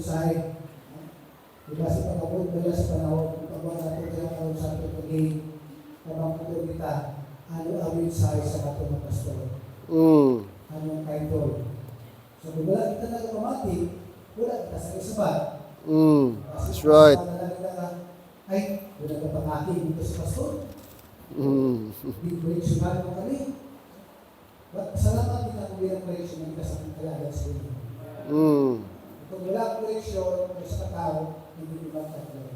mensahe. Diba sa panahon, dala sa panahon, kapag natin tinatawag sa ating pag-ibig, kapag patuloy kita, ano ang mensahe sa ating mga pastor? Ano ang title? So, kung wala kita nagpamati, wala kita sa isabat. That's right. Ay, wala ka pang-aking dito sa pastor. Di koleksyonan mo kami. Salamat kita kung bilang koleksyonan kita sa ating kalagan sa inyo. Kung wala koleksyon, ay sa tao, hindi naman tayo.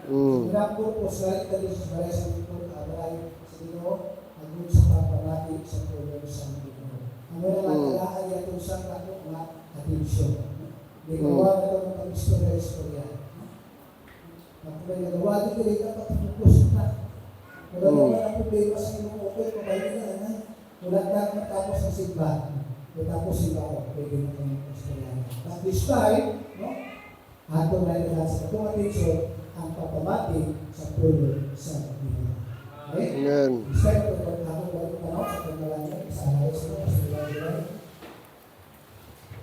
Kung wala purpose, galit ka dito sa balay sa Dino, agad sa papanati sa program sa Dino. Ang wala natalaan yan kung saan ako na atensyon. May gawa na ito ng pag-istorya. Kung may nagawa dito, ay dapat focus na. Wala naman ang problema sa inyong okay, pabayin niya na. Wala ka matapos ng sigba. Matapos sigba ako, pwede na kanyang istorya. At this time, no? Ato na ito sa itong atensyon, ang papamati sa pulo sa Dino. Okay? Amen. This time, ito po ako balik panahon sa pagkalangan sa ayos ng pastorya.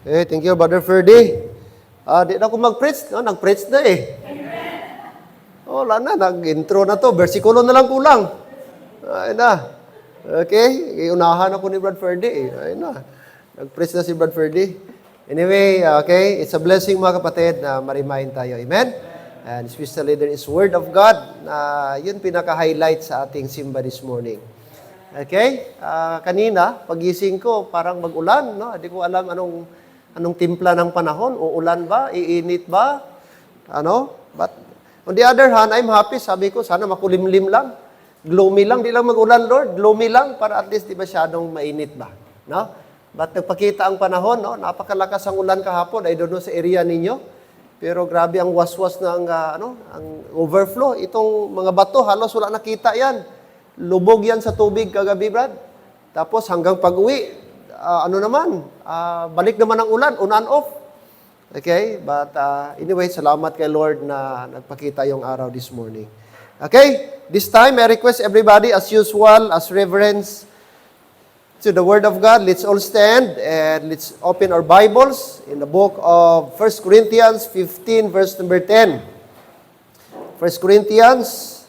Okay, thank you, Brother Ferdy. Di na ako mag-preach. No? Nag-preach na eh. Wala na, nag-intro na to. Versikulo na lang kulang. Ayun na. Okay, iunahan ako ni Brad Ferdy. Ayun na. Nag-preach na si Brad Ferdy. Anyway, okay, it's a blessing mga kapatid na ma-remind tayo. Amen? And especially there is Word of God na yun pinaka-highlight sa ating simba this morning. Okay? Kanina, pagising ko, parang mag-ulan. No? Hindi ko alam anong timpla ng panahon. Uulan ba? Iinit ba? But on the other hand, I'm happy. Sabi ko, sana makulimlim lang. Gloomy lang. Di lang mag-ulan, Lord. Gloomy lang para at least di masyadong mainit ba? No? But nagpakita ang panahon. No? Napakalakas ang ulan kahapon. I don't know sa area ninyo. Pero grabe ang waswas ng ang overflow. Itong mga bato, halos wala nakita yan. Lubog yan sa tubig kagabi, Brad. Tapos hanggang pag-uwi, balik naman ang ulan, on and off. Okay? But anyway, salamat kay Lord na nagpakita yung araw this morning. Okay? This time, I request everybody, as usual, as reverence to the Word of God, let's all stand and let's open our Bibles in the book of 1 Corinthians 15, verse number 10. 1 Corinthians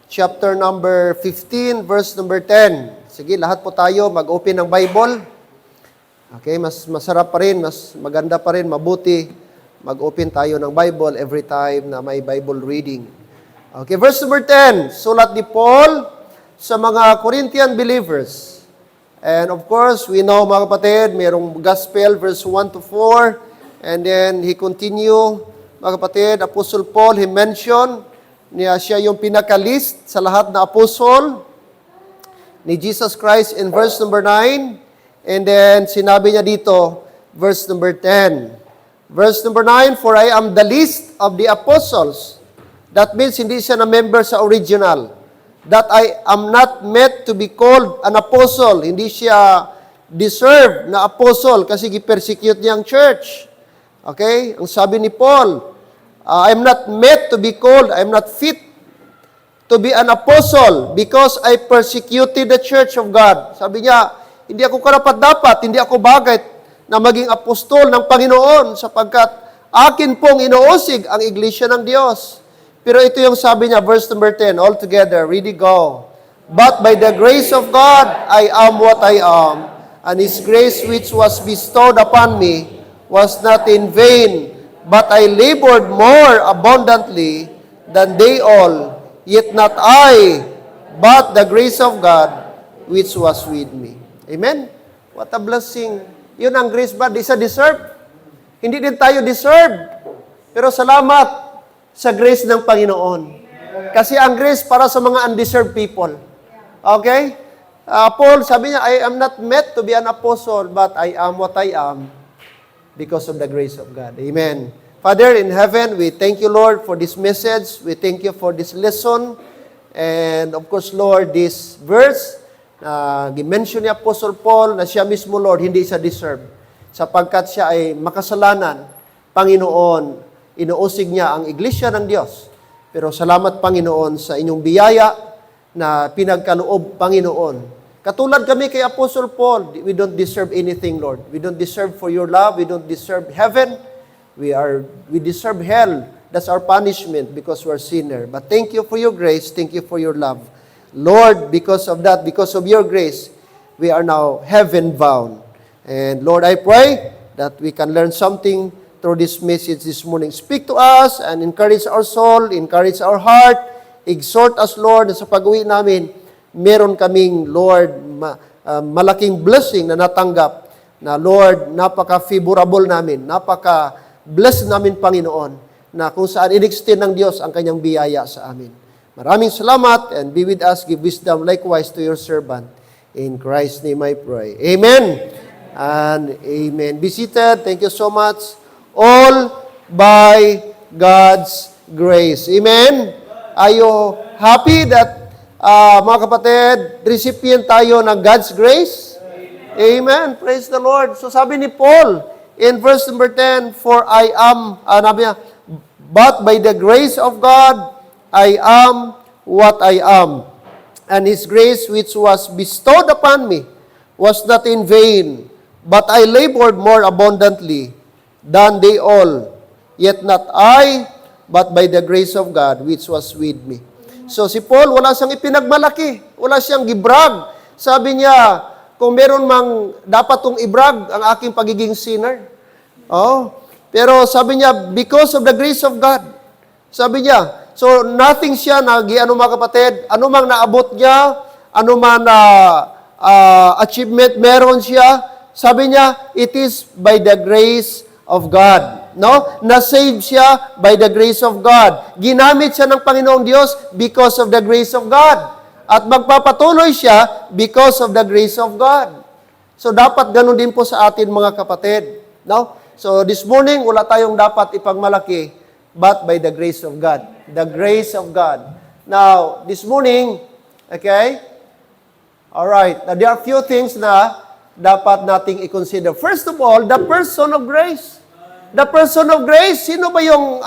chapter number 15, verse number 10. Sige, lahat po tayo mag-open ng Bible. Okay, mas masarap pa rin, mas maganda pa rin, mabuti mag-open tayo ng Bible every time na may Bible reading. Okay, verse number 10. Sulat ni Paul sa mga Corinthian believers. And of course, we know mga kapatid, mayroong Gospel, verse 1 to 4. And then he continue, mga kapatid, Apostle Paul, he mentioned niya siya yung pinaka-list sa lahat na apostle ni Jesus Christ in verse number 9. And then, sinabi niya dito, verse number 10. Verse number 9, for I am the least of the apostles. That means, hindi siya na member sa original. That I am not meant to be called an apostle. Hindi siya deserve na apostle kasi gi-persecute niya ang church. Okay? Ang sabi ni Paul, I'm not meant to be called, I'm not fit to be an apostle because I persecuted the church of God. Sabi niya, hindi ako karapat-dapat, hindi ako bagay na maging apostol ng Panginoon sapagkat akin pong inuusig ang iglesia ng Diyos. Pero ito yung sabi niya, verse number 10, all together, ready, go. But by the grace of God, I am what I am, and His grace which was bestowed upon me was not in vain, but I labored more abundantly than they all, yet not I, but the grace of God which was with me. Amen? What a blessing. Yun ang grace ba? Di sa deserve. Hindi din tayo deserve. Pero salamat sa grace ng Panginoon. Kasi ang grace para sa mga undeserved people. Okay? Paul, sabi niya, I am not meant to be an apostle, but I am what I am because of the grace of God. Amen. Father in heaven, we thank you, Lord, for this message. We thank you for this lesson. And of course, Lord, this verse, gimension ni Apostle Paul na siya mismo, Lord, hindi siya deserve. Sapagkat siya ay makasalanan, Panginoon, inuusig niya ang iglesia ng Diyos. Pero salamat, Panginoon, sa inyong biyaya na pinagkaloob, Panginoon. Katulad kami kay Apostle Paul, we don't deserve anything, Lord. We don't deserve for your love. We don't deserve heaven. we deserve hell. That's our punishment because we're sinner. But thank you for your grace. Thank you for your love. Lord, because of that, because of your grace, we are now heaven-bound. And Lord, I pray that we can learn something through this message this morning. Speak to us and encourage our soul, encourage our heart, exhort us, Lord, na sa pag-uwi namin, meron kaming, Lord, malaking blessing na natanggap na, Lord, napaka-favorable namin, napaka-bless namin, Panginoon, na kung saan in-extend ng Diyos ang kanyang biyaya sa amin. Maraming salamat and be with us. Give wisdom likewise to your servant. In Christ's name I pray. Amen and amen. Be seated. Thank you so much. All by God's grace. Amen. Are you happy that, mga kapatid, recipient tayo ng God's grace? Amen. Praise the Lord. So sabi ni Paul in verse number 10, for I am, but by the grace of God, I am what I am. And His grace which was bestowed upon me was not in vain, but I labored more abundantly than they all. Yet not I, but by the grace of God which was with me. So si Paul, wala siyang ipinagmalaki. Wala siyang gibrag. Sabi niya, kung meron mang dapat kong ibrag ang aking pagiging sinner. Pero sabi niya, because of the grace of God. Sabi niya, so nothing siya mga kapatid, anumang naabot niya, anumang na achievement meron siya, sabi niya, it is by the grace of God. No? Na-save siya by the grace of God. Ginamit siya ng Panginoong Diyos because of the grace of God. At magpapatuloy siya because of the grace of God. So dapat ganun din po sa atin mga kapatid. No? So this morning, wala tayong dapat ipagmalaki but by the grace of God. The grace of God. Now, this morning, okay? Alright. Now, there are few things na dapat nating i-consider. First of all, the person of grace. The person of grace, sino ba yung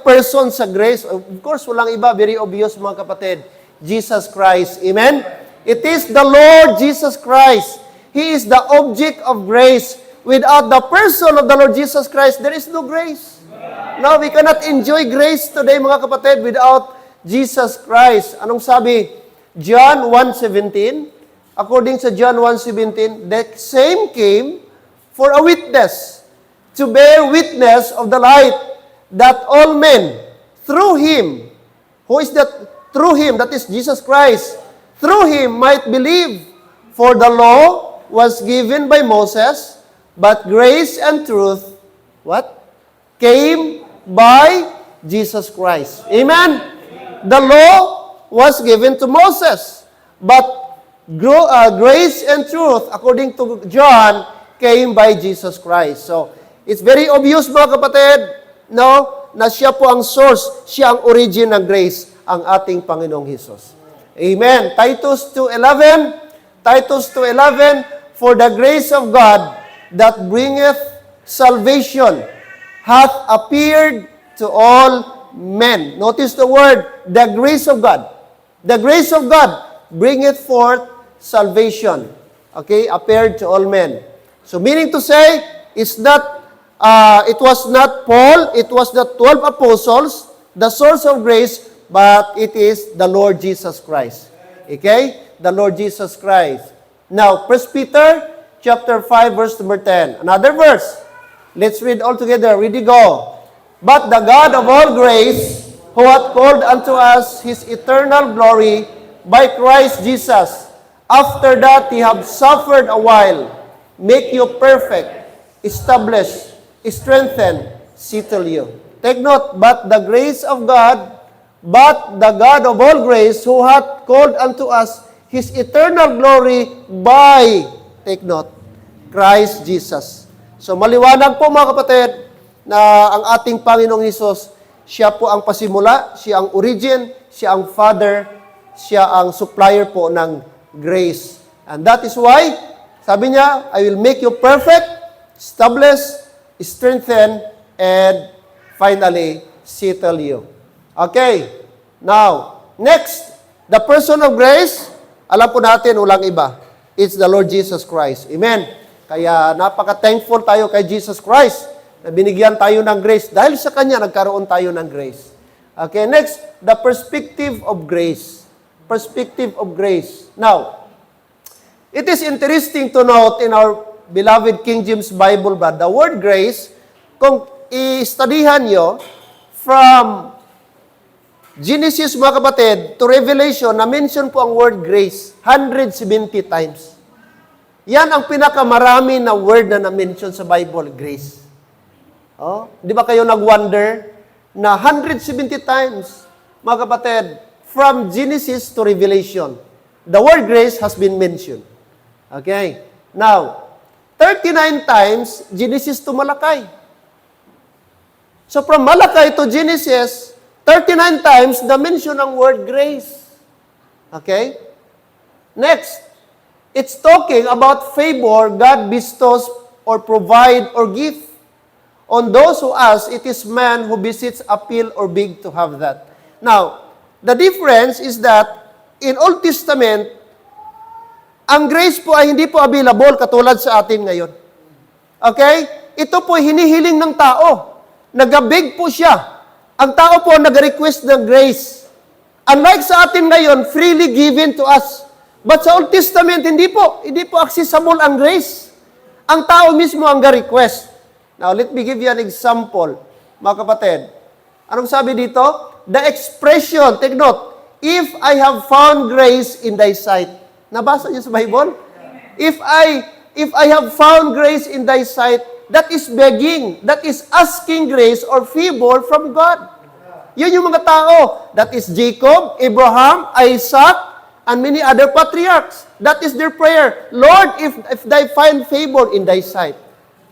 person sa grace? Of course, walang iba, very obvious mga kapatid. Jesus Christ. Amen? It is the Lord Jesus Christ. He is the object of grace. Without the person of the Lord Jesus Christ, there is no grace. No, we cannot enjoy grace today, mga kapatid, without Jesus Christ. Anong sabi? John 1:17. According to John 1:17, the same came for a witness, to bear witness of the light, that all men, through Him, who is that? Through Him, that is Jesus Christ, through Him might believe. For the law was given by Moses, but grace and truth, what? Came by Jesus Christ. Amen? The law was given to Moses, but grace and truth, according to John, came by Jesus Christ. So, it's very obvious mga kapatid, no, na siya po ang source, siya ang origin ng grace, ang ating Panginoong Hesus. Amen. Titus 2:11, for the grace of God that bringeth salvation hath appeared to all men. Notice the word, the grace of God. The grace of God bringeth forth salvation. Okay, appeared to all men. So meaning to say, it's not, it was not Paul, it was the 12 apostles, the source of grace, but it is the Lord Jesus Christ. Okay? The Lord Jesus Christ. Now, 1 Peter chapter 5, verse number 10. Another verse. Let's read all together. Ready, go. But the God of all grace, who hath called unto us His eternal glory by Christ Jesus, after that He have suffered a while, make you perfect, establish, strengthen, settle you. Take note, but the grace of God, but the God of all grace, who hath called unto us His eternal glory by, take note, Christ Jesus. So maliwanag po mga kapatid, na ang ating Panginoong Hesus, siya po ang pasimula, siya ang origin, siya ang Father, siya ang supplier po ng grace. And that is why, sabi niya, I will make you perfect, establish, strengthen, and finally, settle you. Okay. Now, next, the person of grace, alam po natin, walang iba. It's the Lord Jesus Christ. Amen. Kaya napaka-thankful tayo kay Jesus Christ Binigyan tayo ng grace. Dahil sa Kanya, nagkaroon tayo ng grace. Okay, next, the perspective of grace. Perspective of grace. Now, it is interesting to note in our beloved King James Bible, but the word grace, kung i-studyhan nyo, from Genesis, mga kapatid, to Revelation, na-mention po ang word grace 170 times. Yan ang pinakamarami na word na na-mention sa Bible, grace. Oh, di ba kayo nag-wonder na 170 times, mga kapatid, from Genesis to Revelation, the word grace has been mentioned. Okay? Now, 39 times, Genesis to Malakay. So from Malakay to Genesis, 39 times, na-mention ang word grace. Okay? Next, it's talking about favor God bestows or provide or give. On those who ask, it is man who visits, appeal, or beg to have that. Now, the difference is that in Old Testament, ang grace po ay hindi po available katulad sa atin ngayon. Okay? Ito po hinihiling ng tao. Nag-beg po siya. Ang tao po nag-request ng grace. Unlike sa atin ngayon, freely given to us. But sa Old Testament, hindi po accessible ang grace. Ang tao mismo ang request. Now, let me give you an example, mga kapatid. Anong sabi dito? The expression, take note, if I have found grace in thy sight. Nabasa niyo sa Bible? If I have found grace in thy sight, that is begging, that is asking grace or favor from God. Yun yung mga tao. That is Jacob, Abraham, Isaac, and many other patriarchs. That is their prayer. Lord, if thy find favor in thy sight.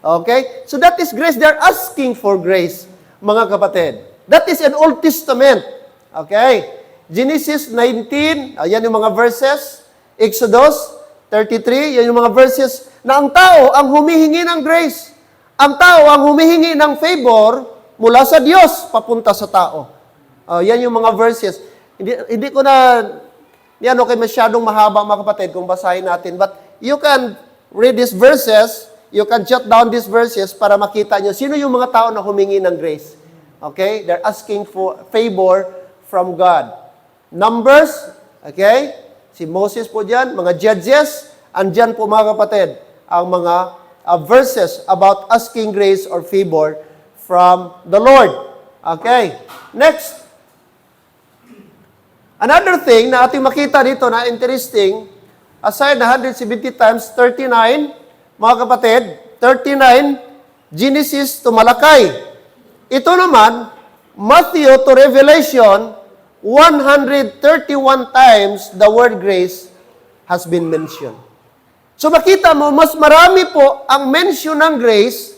Okay? So that is grace. They're asking for grace, mga kapatid. That is an Old Testament. Okay? Genesis 19, ayan yung mga verses. Exodus 33, yan yung mga verses na ang tao ang humihingi ng grace. Ang tao ang humihingi ng favor mula sa Diyos papunta sa tao. Yan yung mga verses. Hindi ko na, yan okay, masyadong mahaba mga kapatid kung basahin natin. But you can read these verses, you can jot down these verses para makita nyo sino yung mga tao na humingi ng grace. Okay? They're asking for favor from God. Numbers, okay? Si Moses po dyan, mga judges, andyan po mga kapatid, ang mga verses about asking grace or favor from the Lord. Okay? Next. Another thing na ating makita dito na interesting, aside na 170 times 39, mga kapatid, 39, Genesis to Malakay. Ito naman, Matthew to Revelation, 131 times the word grace has been mentioned. So makita mo, mas marami po ang mention ng grace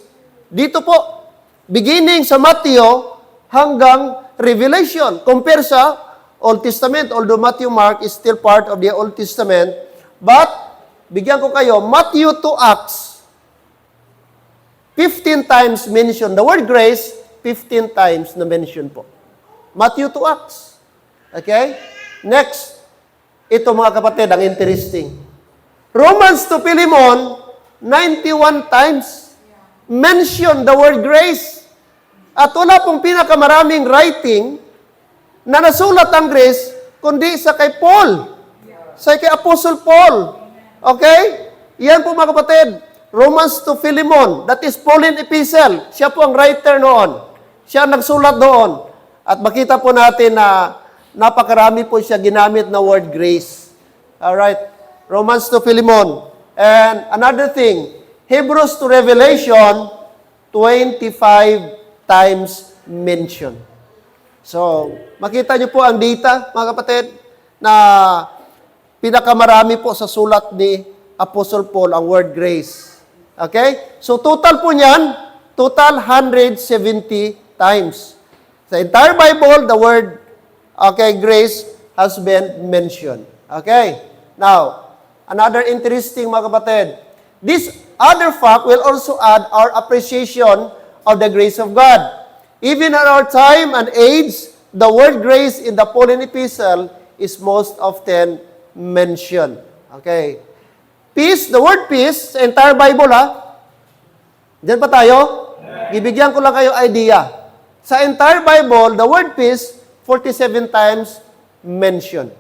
dito po, beginning sa Matthew hanggang Revelation. Compare sa Old Testament, although Matthew, Mark is still part of the Old Testament, but bigyan ko kayo, Matthew to Acts, 15 times mentioned. The word grace, 15 times na mention po. Matthew to Acts. Okay? Next, ito mga kapatid, ang interesting. Romans to Philemon, 91 times mention the word grace. At wala pong pinakamaraming writing na nasulat ang grace, kundi sa kay Paul. Sa kay Apostle Paul. Okay? Yan po mga kapatid. Romans to Philemon. That is Pauline epistle. Siya po ang writer noon. Siya ang nagsulat doon. At makita po natin na napakarami po siya ginamit na word grace. Alright. Romans to Philemon. And another thing, Hebrews to Revelation, 25 times mentioned. So, makita niyo po ang data, mga kapatid, na pinakamarami po sa sulat ni Apostle Paul ang word grace. Okay? So, total po niyan, total 170 times. Sa entire Bible, the word, okay, grace has been mentioned. Okay? Now, another interesting, mga kapatid, this other fact will also add our appreciation of the grace of God. Even at our time and age, the word grace in the Pauline epistle is most often mentioned. Okay. Peace, the word peace, sa entire Bible, ha? Diyan pa tayo? Ibigyan ko lang kayo idea. Sa entire Bible, the word peace, 47 times mentioned.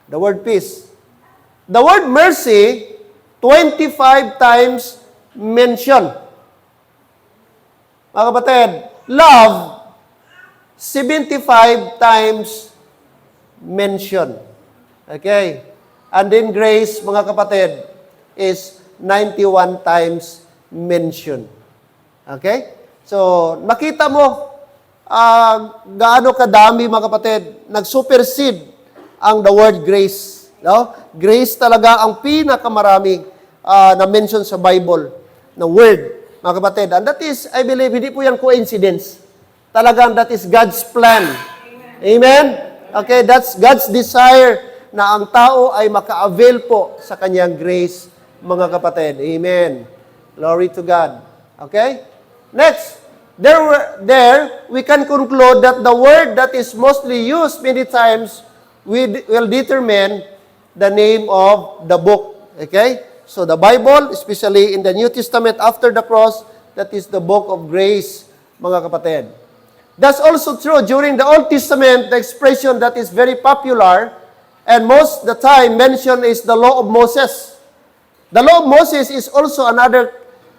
The word peace. The word mercy, 25 times mentioned. Mga kapatid, love, 75 times mentioned. Okay? And then grace, mga kapatid, is 91 times mentioned. Okay? So, makita mo, gaano kadami, mga kapatid, nag-supersede ang the word grace. No? Grace talaga ang pinakamaraming na mention sa Bible na word, mga kapatid. And that is, I believe, hindi po yan coincidence. Talagang that is God's plan. Amen? Okay, that's God's desire na ang tao ay maka-avail po sa kanyang grace, mga kapatid. Amen. Glory to God. Okay? Next, there we can conclude that the word that is mostly used many times will determine the name of the book. Okay? So the Bible, especially in the New Testament after the cross, that is the book of grace, mga kapatid. That's also true during the Old Testament, the expression that is very popular and most the time mentioned is the law of Moses. The law of Moses is also another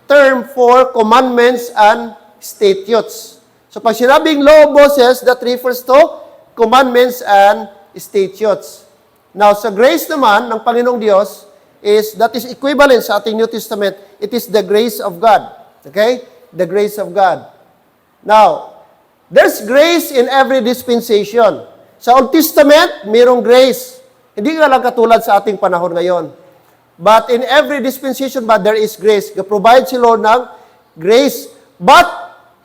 term for commandments and statutes. So pag sinabing law of Moses, that refers to commandments and statutes. Now, sa grace naman ng Panginoong Diyos, that is equivalent sa ating New Testament. It is the grace of God. Okay? The grace of God. Now, there's grace in every dispensation. Sa Old Testament, mayroong grace. Hindi nga lang katulad sa ating panahon ngayon. But in every dispensation, there is grace. Provide si Lord ng grace. But,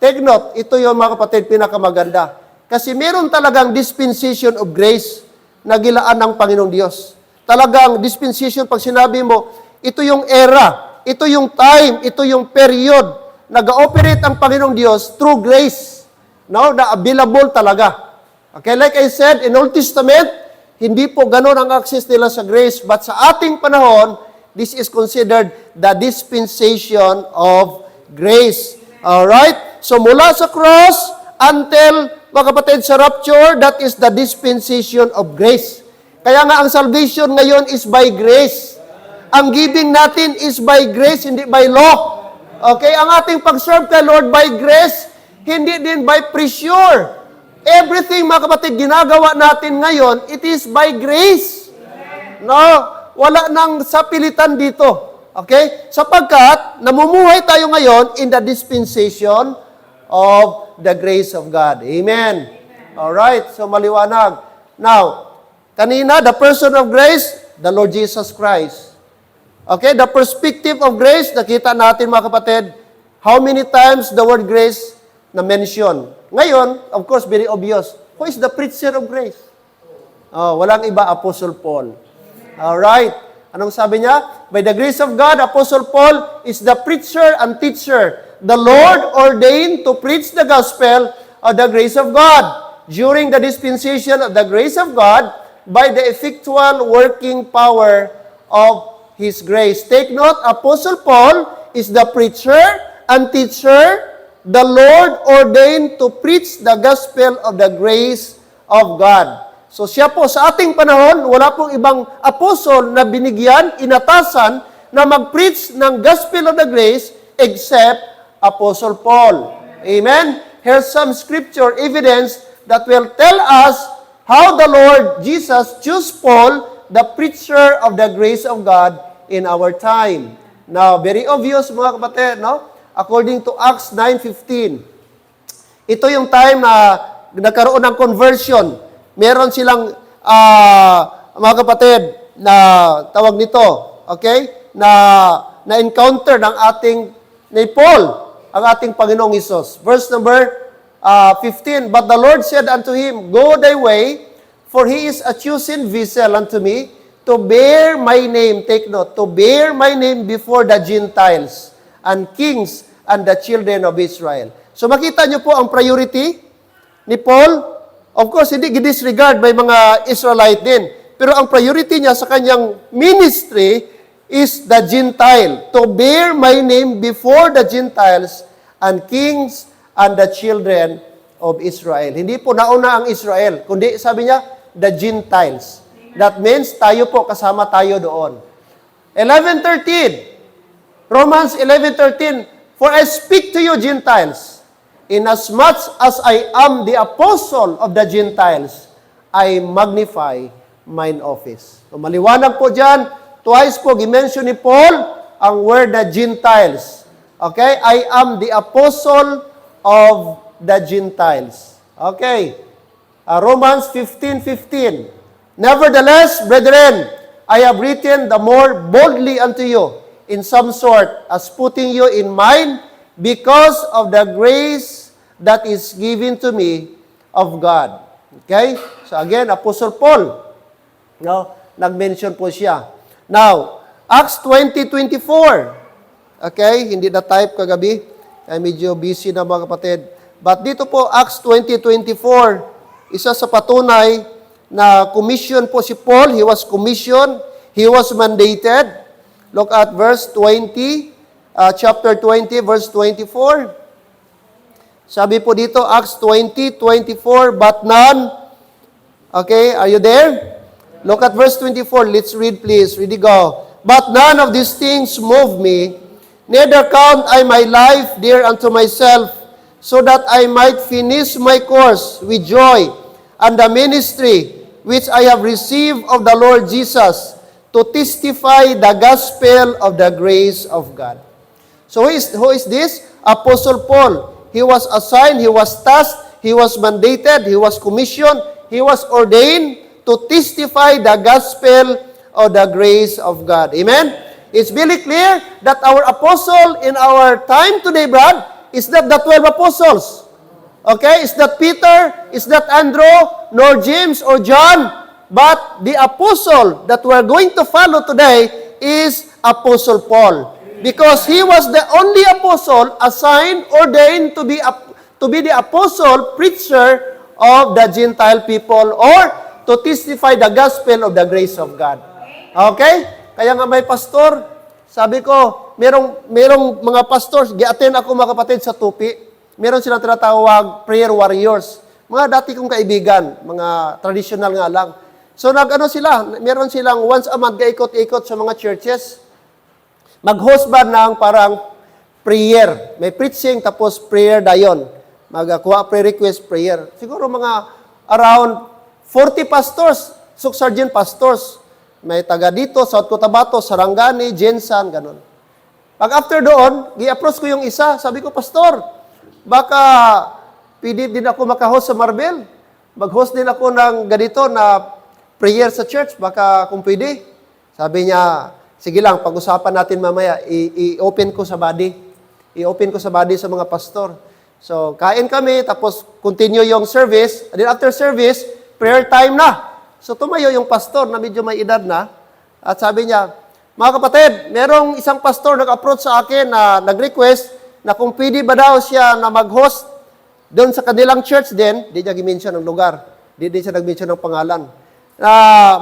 take note, ito yung mga kapatid pinakamaganda. Kasi meron talagang dispensation of grace na gilaan ng Panginoong Diyos. Talagang dispensation, pag sinabi mo, ito yung era, ito yung time, ito yung period, nag-ooperate ang Panginoong Diyos through grace. No, na available talaga. Okay, like I said, in Old Testament, hindi po ganun ang access nila sa grace. But sa ating panahon, this is considered the dispensation of grace. Alright? So mula sa cross until, mga kapatid, sa rapture, that is the dispensation of grace. Kaya nga ang salvation ngayon is by grace. Ang giving natin is by grace, hindi by law. Okay? Ang ating pag-serve kay Lord by grace, hindi din by pressure. Everything, mga kapatid, ginagawa natin ngayon, it is by grace. No? Wala nang sapilitan dito. Okay? Sapagkat, namumuhay tayo ngayon in the dispensation of the grace of God. Amen. Alright, so maliwanag. Now, kanina, the person of grace, the Lord Jesus Christ. Okay, the perspective of grace, nakita natin, mga kapatid, how many times the word grace na mention. Ngayon, of course, very obvious. Who is the preacher of grace? Walang iba, Apostle Paul. Alright. Anong sabi niya? By the grace of God, Apostle Paul is the preacher and teacher. The Lord ordained to preach the gospel of the grace of God during the dispensation of the grace of God by the effectual working power of His grace. Take note, Apostle Paul is the preacher and teacher the Lord ordained to preach the gospel of the grace of God. So siya po sa ating panahon, wala pong ibang apostle na binigyan, inatasan, na mag-preach ng gospel of the grace except Apostle Paul. Amen? Here's some scripture evidence that will tell us how the Lord Jesus chose Paul, the preacher of the grace of God in our time. Now, very obvious, mga kapatid, no? According to Acts 9:15. Ito yung time na nagkaroon ng conversion. Meron silang, mga kapatid, na tawag nito, okay? Na encounter ng ating, ni Paul, ang ating Panginoong Hesus. Verse number 15. But the Lord said unto him, Go thy way, for he is a chosen vessel unto me, to bear my name, take note, to bear my name before the Gentiles, and kings, and the children of Israel. So makita nyo po ang priority ni Paul. Of course, hindi disregard by mga Israelite din. Pero ang priority niya sa kanyang ministry is the Gentile. To bear my name before the Gentiles and kings and the children of Israel. Hindi po nauna ang Israel, kundi sabi niya, the Gentiles. That means tayo po, kasama tayo doon. 11:13. Romans 11:13. For I speak to you, Gentiles, inasmuch as I am the apostle of the Gentiles, I magnify mine office. So, maliwanag po dyan, twice po, gimension ni Paul ang word na Gentiles. Okay? I am the apostle of the Gentiles. Okay. Romans 15:15. Nevertheless, brethren, I have written the more boldly unto you, in some sort, as putting you in mind, because of the grace that is given to me of God. Okay? So again, Apostle Paul, no, nag-mention po siya. Now, Acts 20:24. Okay? Hindi na type kagabi. Ay medyo busy na mga kapatid. But dito po, Acts 20:24, isa sa patunay na commission po si Paul. He was commissioned. He was mandated. Look at verse 20, chapter 20, verse 24. Sabi po dito, Acts 20:24, but none. Okay, are you there? Look at verse 24. Let's read, please. Ready, go. But none of these things move me, neither count I my life dear unto myself, so that I might finish my course with joy, and the ministry which I have received of the Lord Jesus, to testify the gospel of the grace of God. So who is this? Apostle Paul. He was assigned, he was tasked, he was mandated, he was commissioned, he was ordained to testify the gospel of the grace of God. Amen? It's really clear that our apostle in our time today, Brad, is not the 12 apostles. Okay? It's not Peter, it's not Andrew, nor James or John, but the apostle that we're going to follow today is Apostle Paul. Because he was the only apostle assigned, ordained to be the apostle, preacher of the Gentile people, or to testify the gospel of the grace of God. Okay? Kaya nga may pastor, sabi ko, merong mga pastors, gi-attend ako mga kapatid sa tupi, meron silang tinatawag prayer warriors. Mga dati kong kaibigan, mga traditional nga lang. So meron silang once a month gaikot-ikot sa mga churches. Mag-host ba ng parang prayer. May preaching tapos prayer dayon. Magkuha prayer request, prayer. Siguro mga around 40 pastors, sergeant pastors. May taga dito, South Cotabato, Sarangani, Jensan, ganun. Pag after doon, gi-approach ko yung isa. Sabi ko, Pastor, baka pwede din ako maka-host sa Marbel. Mag-host din ako ng ganito na prayer sa church, baka kung pwede. Sabi niya, sige lang, pag-usapan natin mamaya, i-open ko sa body. I-open ko sa body sa mga pastor. So, kain kami, tapos continue yung service. And then after service, prayer time na. So, tumayo yung pastor na medyo may edad na. At sabi niya, mga kapatid, merong isang pastor nag-approach sa akin na nag-request na kung pwede ba daw siya na mag-host doon sa kanilang church din, di niya gi-mention ng lugar. Di siya nag-mention ng pangalan.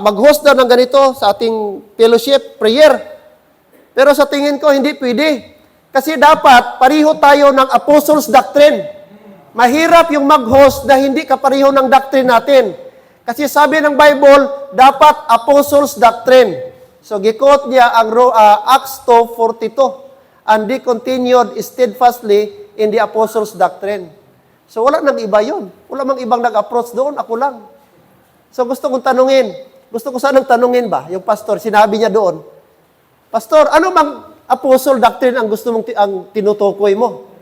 Mag-host daw ng ganito sa ating fellowship, prayer. Pero sa tingin ko, hindi pwede. Kasi dapat, pariho tayo ng apostles' doctrine. Mahirap yung mag-host na hindi kapareho ng doctrine natin. Kasi sabi ng Bible, dapat apostles' doctrine. So, gikot niya ang Acts 2:42. And they continued steadfastly in the apostles' doctrine. So, wala nang iba yun. Wala mang ibang nag-approach doon, ako lang. So gusto ko sanang tanungin ba, yung pastor, sinabi niya doon, Pastor, ano bang apostle doctrine ang gusto mong ang tinutukoy mo?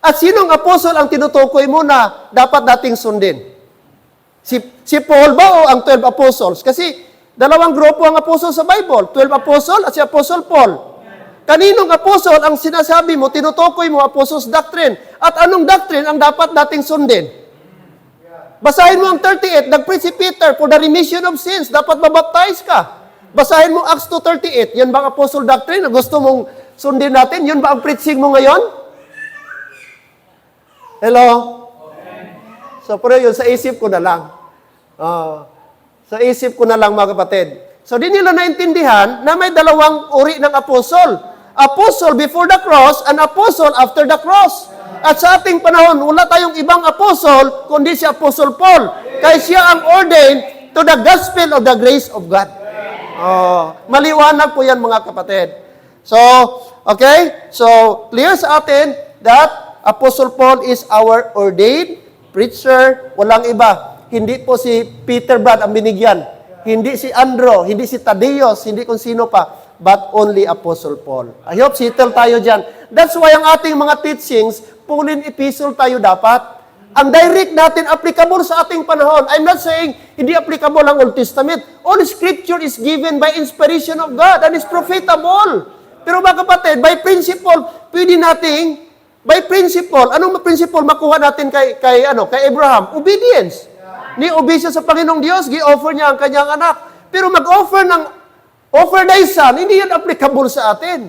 At sinong apostle ang tinutukoy mo na dapat nating sundin? Si Paul ba o ang 12 apostles? Kasi dalawang grupo ang apostle sa Bible, 12 apostle at si Apostle Paul. Kaninong apostle ang sinasabi mo, tinutukoy mo apostles doctrine? At anong doctrine ang dapat nating sundin? Basahin mo ang 38, nag-preach si Peter for the remission of sins. Dapat mabaptize ka. Basahin mo Acts 2:38. Yan ba ang apostle doctrine na gusto mong sundin natin? Yun ba ang preaching mo ngayon? Hello? So, pero yun, sa isip ko na lang. Sa isip ko na lang, mga kapatid. So, di nila naintindihan na may dalawang uri ng apostle. Apostle before the cross and apostle after the cross. At sa ating panahon, wala tayong ibang apostle, kundi si Apostle Paul. Kaya siya ang ordained to the gospel of the grace of God. Maliwanag po yan mga kapatid. So, okay? So, clear sa atin that Apostle Paul is our ordained preacher. Walang iba. Hindi po si Peter Brad ang binigyan. Hindi si Andrew, hindi si Tadeus, hindi kung sino pa. But only Apostle Paul. I hope settle tayo dyan. That's why ang ating mga teachings, Pauline epistle tayo dapat. Ang direct natin, applicable sa ating panahon. I'm not saying hindi applicable ang Old Testament. All Scripture is given by inspiration of God and is profitable. Pero mga kapatid, by principle, pwede nating, by principle, anong principle makuha natin kay Abraham? Obedience. Ni-obey siya sa Panginoong Diyos, gi-offer niya ang kanyang anak. Pero mag-offer na son, hindi yan applicable sa atin.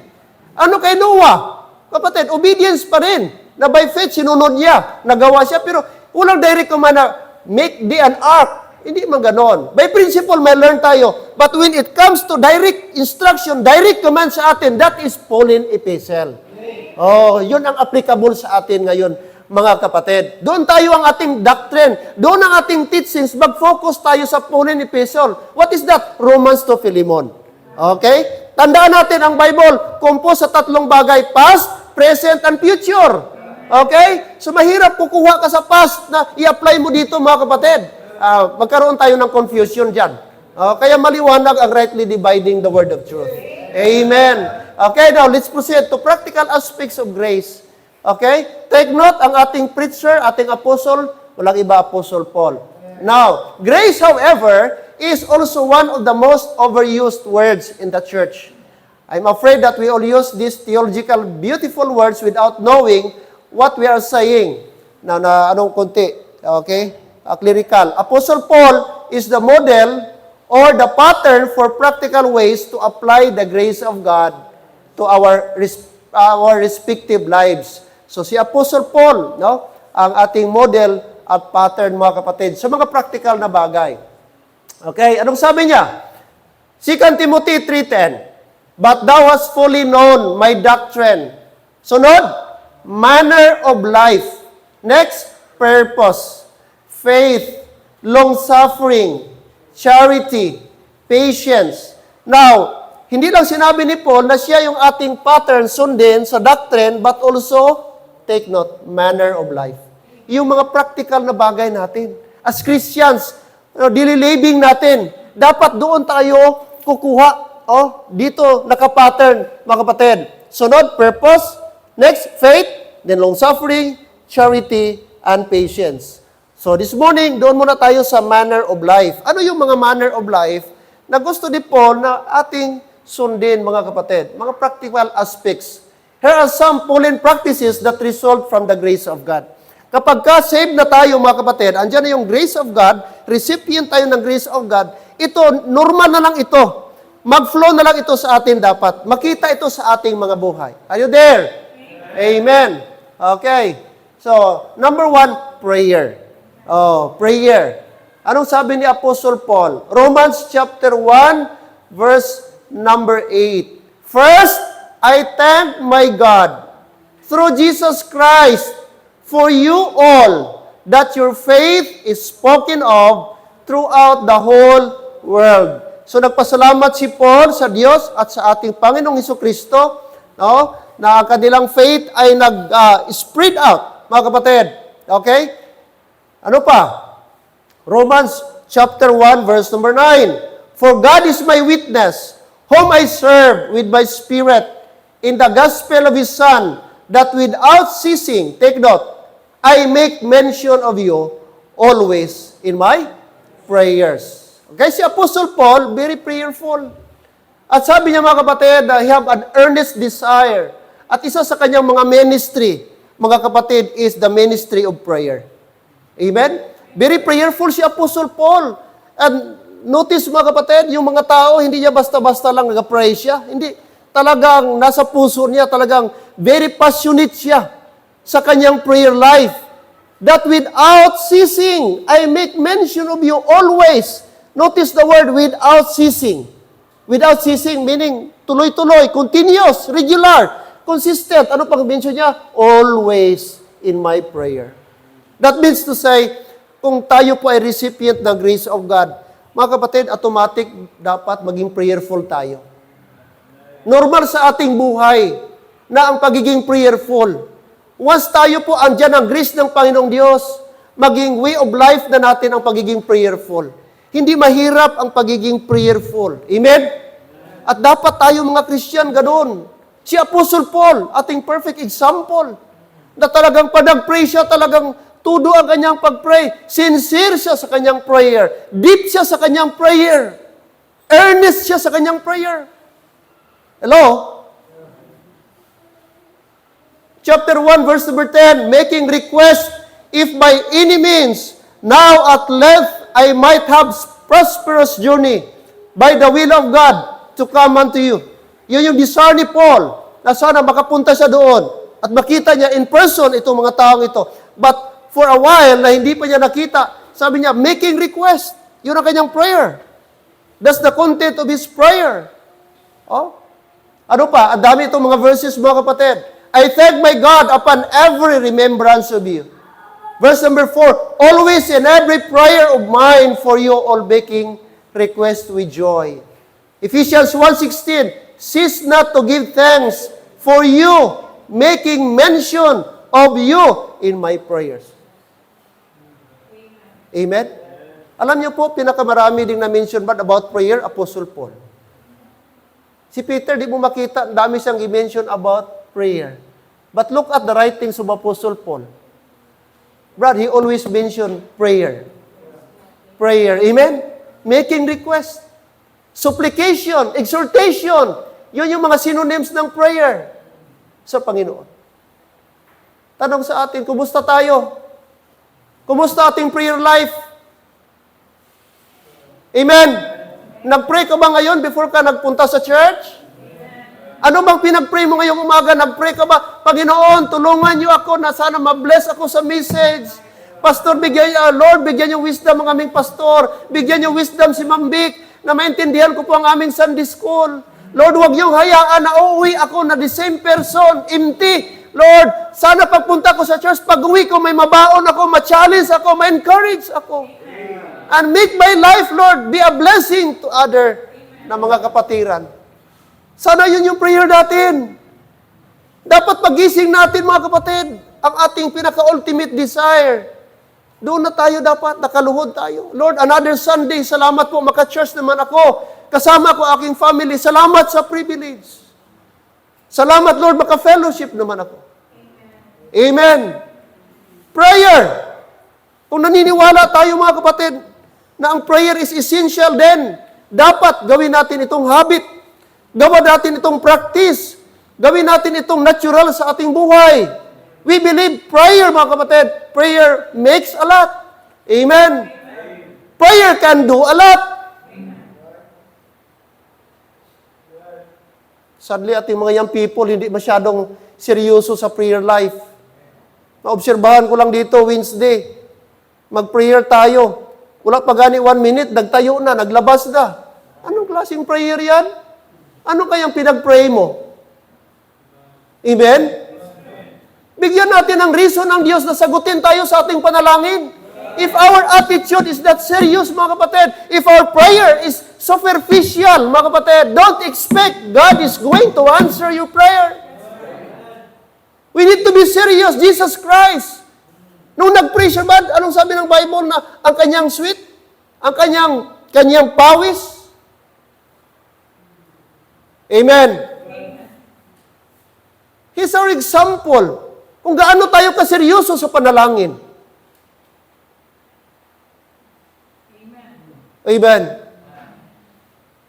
Ano kay Noah? Kapatid, obedience pa rin. Na by faith, sinunod niya. Nagawa siya, pero walang direct command na make thee an ark. Hindi man ganon. By principle, may learn tayo. But when it comes to direct instruction, direct command sa atin, that is Pauline epistle. Yun ang applicable sa atin ngayon, mga kapatid. Doon tayo ang ating doctrine. Doon ang ating teachings. Mag-focus tayo sa Pauline epistle. What is that? Romans to Philemon. Okay? Tandaan natin ang Bible, composed sa tatlong bagay, past, present, and future. Okay? So mahirap kukuha ka sa past na i-apply mo dito mga kapatid. Magkaroon tayo ng confusion dyan. Kaya maliwanag ang rightly dividing the word of truth. Amen. Okay, now let's proceed to practical aspects of grace. Okay? Take note, ang ating preacher, ating apostle, walang iba, Apostle Paul. Now, grace, however, is also one of the most overused words in the church. I'm afraid that we all use these theological, beautiful words without knowing what we are saying. Anong konti? Okay? Clerical. Apostle Paul is the model or the pattern for practical ways to apply the grace of God to our respective lives. So si Apostle Paul, ang ating model at pattern mga kapatid sa mga practical na bagay. Okay, anong sabi niya? 2 Timothy 3:10, but thou hast fully known my doctrine. Sunod, manner of life. Next, purpose, faith, long-suffering, charity, patience. Now, hindi lang sinabi ni Paul na siya yung ating pattern sundin sa doctrine, but also, take note, manner of life. Yung mga practical na bagay natin. As Christians, daily living natin, dapat doon tayo kukuha. Dito, nakapattern, mga kapatid. Sunod, purpose. Next, faith. Then long-suffering, charity, and patience. So this morning, doon muna tayo sa manner of life. Ano yung mga manner of life na gusto ni Paul na ating sundin, mga kapatid? Mga practical aspects. Here are some Pauline practices that result from the grace of God. Kapag ka-save na tayo, mga kapatid, andyan na yung grace of God, recipient tayo ng grace of God, ito, normal na lang ito. Mag-flow na lang ito sa atin dapat. Makita ito sa ating mga buhay. Are you there? Amen. Okay. So, number 1, prayer. Prayer. Anong sabi ni Apostle Paul? Romans chapter 1, verse number 8. First, I thank my God through Jesus Christ for you all, that your faith is spoken of throughout the whole world. So nagpasalamat si Paul sa Diyos at sa ating Panginoong Hesukristo, na ang kanilang faith ay nag-spread out, mga kapatid. Okay? Ano pa? Romans chapter 1, verse number 9. For God is my witness, whom I serve with my spirit in the gospel of His Son, that without ceasing, take note, I make mention of you always in my prayers. Okay, si Apostle Paul, very prayerful. At sabi niya mga kapatid, he have an earnest desire. At isa sa kanyang mga ministry, mga kapatid, is the ministry of prayer. Amen? Very prayerful si Apostle Paul. And notice mga kapatid, yung mga tao, hindi niya basta-basta lang nag-pray siya. Hindi. Talagang nasa puso niya, talagang very passionate siya sa kanyang prayer life. That without ceasing, I make mention of you always. Notice the word without ceasing. Without ceasing, meaning tuloy-tuloy, continuous, regular, consistent. Ano pang mention niya? Always in my prayer. That means to say, kung tayo po ay recipient ng grace of God, mga kapatid, automatic dapat maging prayerful tayo. Normal sa ating buhay na ang pagiging prayerful. Once tayo po andyan ang grace ng Panginoong Diyos, maging way of life na natin ang pagiging prayerful. Hindi mahirap ang pagiging prayerful. Amen? At dapat tayo mga Christian ganoon. Si Apostle Paul, ating perfect example, na talagang pag nag-pray siya, talagang tudo ang kanyang pag-pray. Sincere siya sa kanyang prayer. Deep siya sa kanyang prayer. Earnest siya sa kanyang prayer. Hello? Chapter 1, verse number 10, making request, if by any means, now at length I might have prosperous journey by the will of God to come unto you. Yun yung desire ni Paul, na sana makapunta siya doon at makita niya in person itong mga taong ito. But for a while, na hindi pa niya nakita, sabi niya, making request. Yun ang kanyang prayer. That's the content of his prayer. Oh? Ano pa? Ang dami itong mga verses, mga kapatid. I thank my God upon every remembrance of you. Verse number 4, always in every prayer of mine for you all making request with joy. Ephesians 1:16, cease not to give thanks for you, making mention of you in my prayers. Amen? Alam niyo po, pinakamarami ding na-mention ba about prayer? Apostle Paul. Si Peter, di mo makita, dami siyang i-mention about prayer. But look at the writings of Apostle Paul. Brad, he always mentioned prayer. Prayer. Amen? Making request. Supplication. Exhortation. Yun yung mga synonyms ng prayer sa Panginoon. Tanong sa atin, kumusta tayo? Kumusta ating prayer life? Amen? Nag-pray ka ba ngayon before ka nagpunta sa church? Ano bang pinag-pray mo ngayong umaga? Nag-pray ka ba? Panginoon, tulungan niyo ako na sana ma-bless ako sa message. Pastor, Lord, bigyan niyo wisdom ang aming pastor. Bigyan niyo wisdom si Ma'am Vic na maintindihan ko po ang aming Sunday school. Lord, huwag niyong hayaan na uuwi ako na the same person, empty. Lord, sana pagpunta ko sa church, pag-uwi ko, may mabaon ako, ma-challenge ako, ma-encourage ako. And make my life, Lord, be a blessing to other na mga kapatiran. Sana yun yung prayer natin. Dapat pagising natin, mga kapatid, ang ating pinaka-ultimate desire. Doon na tayo dapat, nakaluhod tayo. Lord, another Sunday, salamat po, maka-church naman ako. Kasama ko aking family, salamat sa privilege. Salamat, Lord, maka-fellowship naman ako. Amen. Prayer. Kung naniniwala tayo, mga kapatid, na ang prayer is essential din, dapat gawin natin itong habit. Gawin natin itong practice. Gawin natin itong natural sa ating buhay. We believe prayer, mga kapatid, prayer makes a lot. Amen. Prayer can do a lot. Sadly, ating mga young people, hindi masyadong seryoso sa prayer life. Naobserbahan ko lang dito, Wednesday. Mag-prayer tayo. Wala pa gani 1 minute, nagtayo na, naglabas na. Anong klaseng prayer yan? Ano kayang pinag-pray mo? Amen? Bigyan natin ng reason ng Diyos na sagutin tayo sa ating panalangin. If our attitude is that serious, mga kapatid, if our prayer is superficial, mga kapatid, don't expect God is going to answer your prayer. We need to be serious. Jesus Christ, nung nag-pray siya ba, anong sabi ng Bible na ang kanyang sweat, ang kanyang pawis? Amen. He's our example kung gaano tayo kaseryoso sa panalangin. Amen.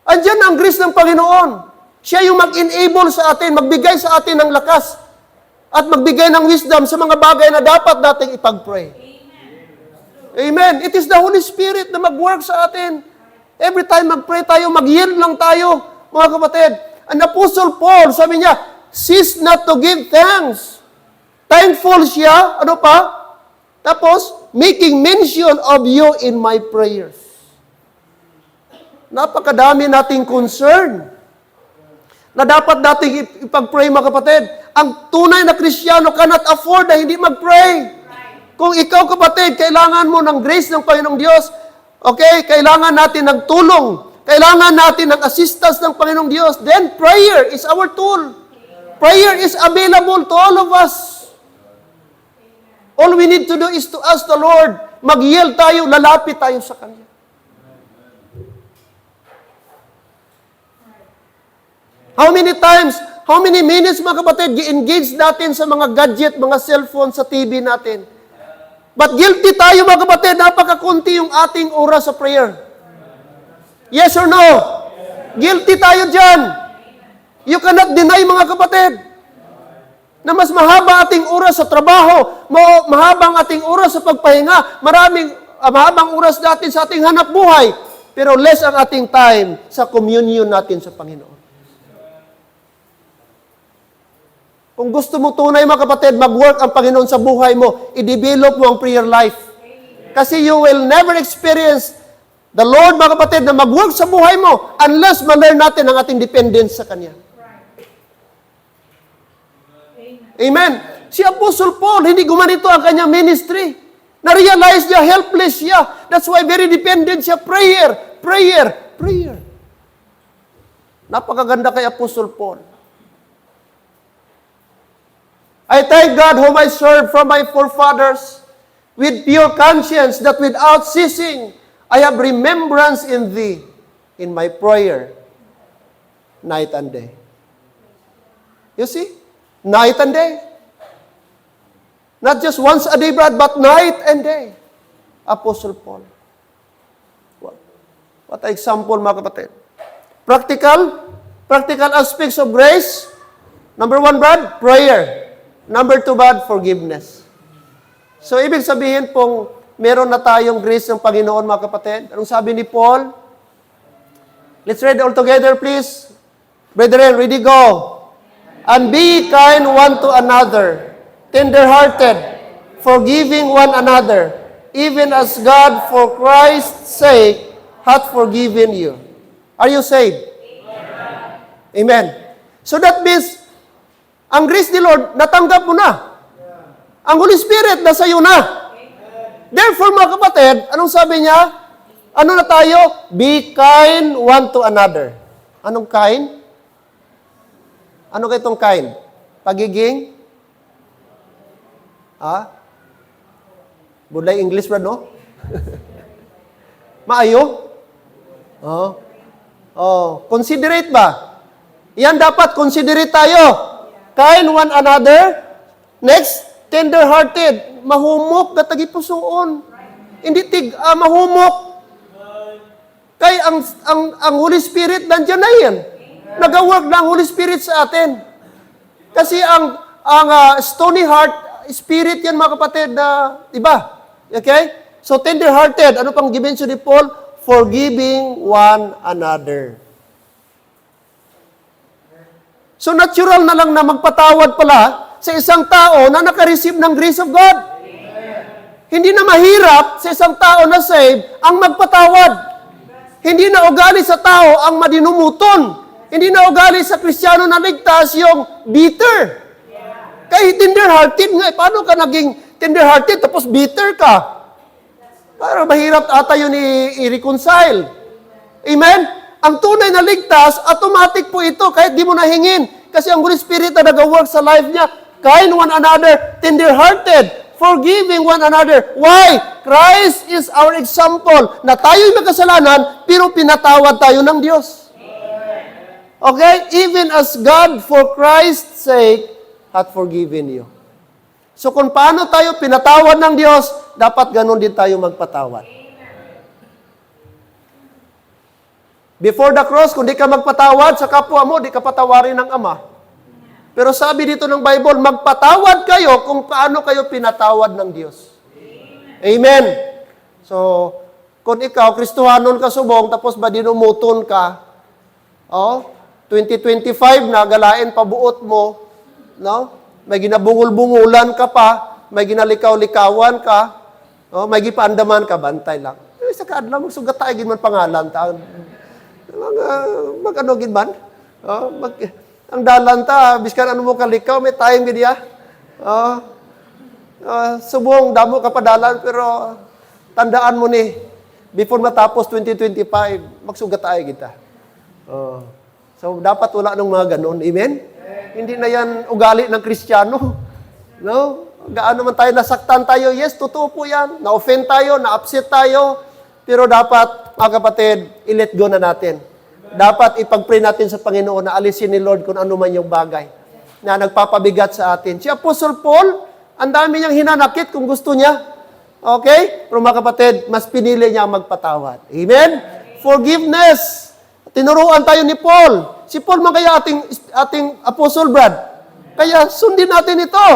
Andiyan ang grace ng Panginoon. Siya yung mag-enable sa atin, magbigay sa atin ng lakas, at magbigay ng wisdom sa mga bagay na dapat nating ipag-pray. Amen. It is the Holy Spirit na mag-work sa atin. Every time mag-pray tayo, mag-yield lang tayo, mga kapatid. Ang Apostle Paul, sabi niya, cease not to give thanks. Thankful siya, ano pa? Tapos, making mention of you in my prayers. Napakadami nating concern. na dapat nating ipag-pray, mga kapatid. Ang tunay na Kristiyano cannot afford na hindi mag-pray. Kung ikaw, kapatid, kailangan mo ng grace ng Panginoong Diyos, okay, kailangan natin ng tulong, kailangan natin ng assistance ng Panginoong Diyos, then prayer is our tool. Prayer is available to all of us. All we need to do is to ask the Lord. Mag-yield tayo, lalapit tayo sa Kanya. How many times, how many minutes, mga kapatid, gi-engage natin sa mga gadget, mga cellphone, sa TV natin. But guilty tayo, mga kapatid, napakakunti yung ating oras sa prayer. Yes or no? Guilty tayo dyan. You cannot deny, mga kapatid, na mas mahaba ating oras sa trabaho, mahabang ating oras sa pagpahinga, mahabang oras natin sa ating hanap buhay, pero less ang ating time sa communion natin sa Panginoon. Kung gusto mo tunay, mga kapatid, mag-work ang Panginoon sa buhay mo, i-develop mo ang prayer life. Kasi you will never experience the Lord, mga kapatid, na mag-work sa buhay mo unless ma-learn natin ang ating dependence sa Kanya. Amen. Si Apostle Paul, hindi gumanito ang kanyang ministry. Na-realize niya, helpless siya. That's why very dependent siya. Prayer, prayer, prayer. Napakaganda kay Apostle Paul. I thank God whom I serve from my forefathers with pure conscience that without ceasing I have remembrance in thee in my prayer night and day. You see? Night and day. Not just once a day, but night and day. Apostle Paul. What an example, mga kapatid. Practical aspects of grace. Number 1, Brad, prayer. Number 2, Brad, forgiveness. So, ibig sabihin pong meron na tayong grace ng Panginoon, mga kapatid. Anong sabi ni Paul? Let's read all together, please. Brethren, ready, go. And be kind one to another, tender-hearted, forgiving one another, even as God for Christ's sake hath forgiven you. Are you saved? Amen. So that means, ang grace ni Lord, natanggap mo na. Ang Holy Spirit, nasa iyo na. Therefore, mga kapatid, anong sabi niya? Ano na tayo? Be kind one to another. Anong kind? Ano kayo itong kind? Pagiging? Budlay English ba, no? Maayo? Considerate ba? Yan dapat, considerate tayo. Kind one another. Next, tender-hearted. Mahumok, gatagipusoon. Hindi mahumok. Kaya ang Holy Spirit, nandiyan na yan. Nag-work na ang Holy Spirit sa atin. Kasi ang stony heart, spirit yan, mga kapatid, na iba. Okay? So, tender-hearted. Ano pang gimension ni Paul? Forgiving one another. So, natural na lang na magpatawad pala sa isang tao na nakareceive ng grace of God. Hindi na mahirap sa isang tao na saved ang magpatawad. Hindi na ugali sa tao ang madinumuton. Hindi na ugali sa Kristiyano na ligtas yung bitter. Kaya tender-hearted nga. Paano ka naging tender-hearted tapos bitter ka? Parang mahirap ata yun i-reconcile. Amen? Ang tunay na ligtas, automatic po ito kahit di mo nahingin. Kasi ang Holy Spirit na nag-work sa life niya, kind one another, tender-hearted, forgiving one another. Why? Christ is our example na tayo'y magkasalanan, pero pinatawad tayo ng Diyos. Okay? Even as God for Christ's sake hath forgiven you. So kung paano tayo pinatawad ng Diyos, dapat ganun din tayo magpatawad. Before the cross, kung di ka magpatawad sa kapwa mo, di ka patawarin ng Ama. Pero sabi dito ng Bible, magpatawad kayo kung paano kayo pinatawad ng Diyos. Amen. So, kung ikaw, Kristohanon ka subong, tapos ba dinumuton ka, 2025 na, galain pabuot mo, no? May ginabungul-bungulan ka pa, may ginalikaw-likawan ka, may gipaandaman ka, bantay lang. Sa kaadla, magsugat tayo, ginman pangalan. Mag-ano, ginman? Ang dalan ta, biskan ano mo kalikaw, may time gidya. Subong, damo ka pa dalan, pero tandaan mo ni, before matapos 2025, magsugat tayo kita. So, dapat wala nung mga ganun. Amen? Hindi na yan ugali ng Kristiyano. No? Gaano man tayo, nasaktan tayo. Yes, totoo po yan. Na-offend tayo, na-upset tayo. Pero dapat, mga kapatid, i-let go na natin. Dapat ipag-pray natin sa Panginoon na alisin ni Lord kung ano man yung bagay na nagpapabigat sa atin. Si Apostle Paul, ang dami niyang hinanakit kung gusto niya. Okay? Pero mga kapatid, mas pinili niya ang magpatawad. Amen? Forgiveness. Tinuruan tayo ni Paul. Si Paul man kaya ating Apostle Brad. Kaya sundin natin ito.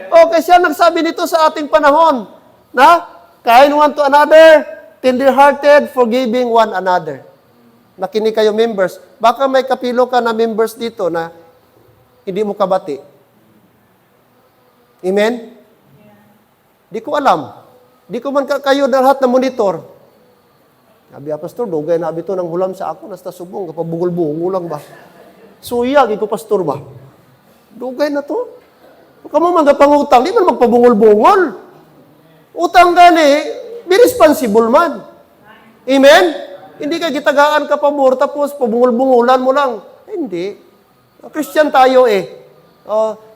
Okay, siya nagsabi nito sa ating panahon na kind one to another, tender-hearted, forgiving one another. Nakinig kayo members. Baka may kapilo ka na members dito na hindi mo kabati. Amen? Di ko alam. Di ko man kayo lahat na monitor. Sabi, Pastor, dugay na abito ng hulam sa ako, nasta subong, kapabungol-bungol lang ba? Suya, ko Pastor ba? Dugay na to. Kung mo magpangutang, di man magpabungol-bungol. Utang gani, be responsible man. Amen? Hindi ka gitagaan ka pabor, tapos pabungol-bungulan mo lang. Hindi. Christian tayo eh.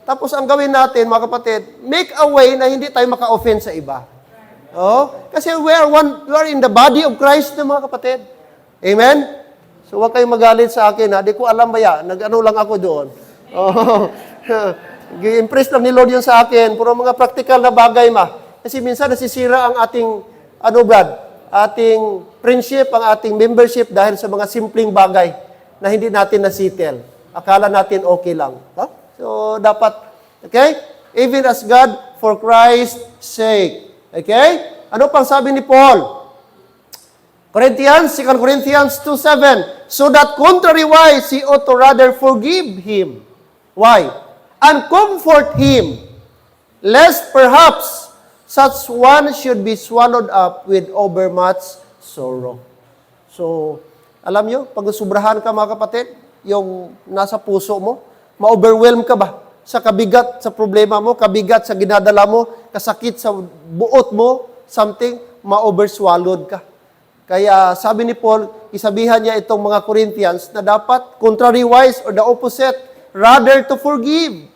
Tapos ang gawin natin, mga kapatid, make a way na hindi tayo maka-offend sa iba. Kasi we are in the body of Christ na mga kapatid. Amen? So huwag kayong magalit sa akin, ha? Di ko alam ba yan? Nag-ano lang ako doon. Impress lang ni Lord yun sa akin. Puro mga practical na bagay, Kasi minsan nasisira ang ating, ating friendship, ang ating membership dahil sa mga simpleng bagay na hindi natin nasitel. Akala natin okay lang. So, dapat, okay? Even as God, for Christ's sake. Okay? Ano pang sabi ni Paul? 2 Corinthians 2:7. So that contrariwise, he ought to rather forgive him. Why? And comfort him, lest perhaps such one should be swallowed up with overmuch sorrow. So, alam nyo, pag subrahan ka mga kapatid, yung nasa puso mo, ma-overwhelm ka ba? Sa kabigat sa problema mo, kabigat sa ginadala mo, kasakit sa buot mo, something, ma-overswallowed ka. Kaya sabi ni Paul, isabihan niya itong mga Corinthians na dapat contrariwise or the opposite, rather to forgive.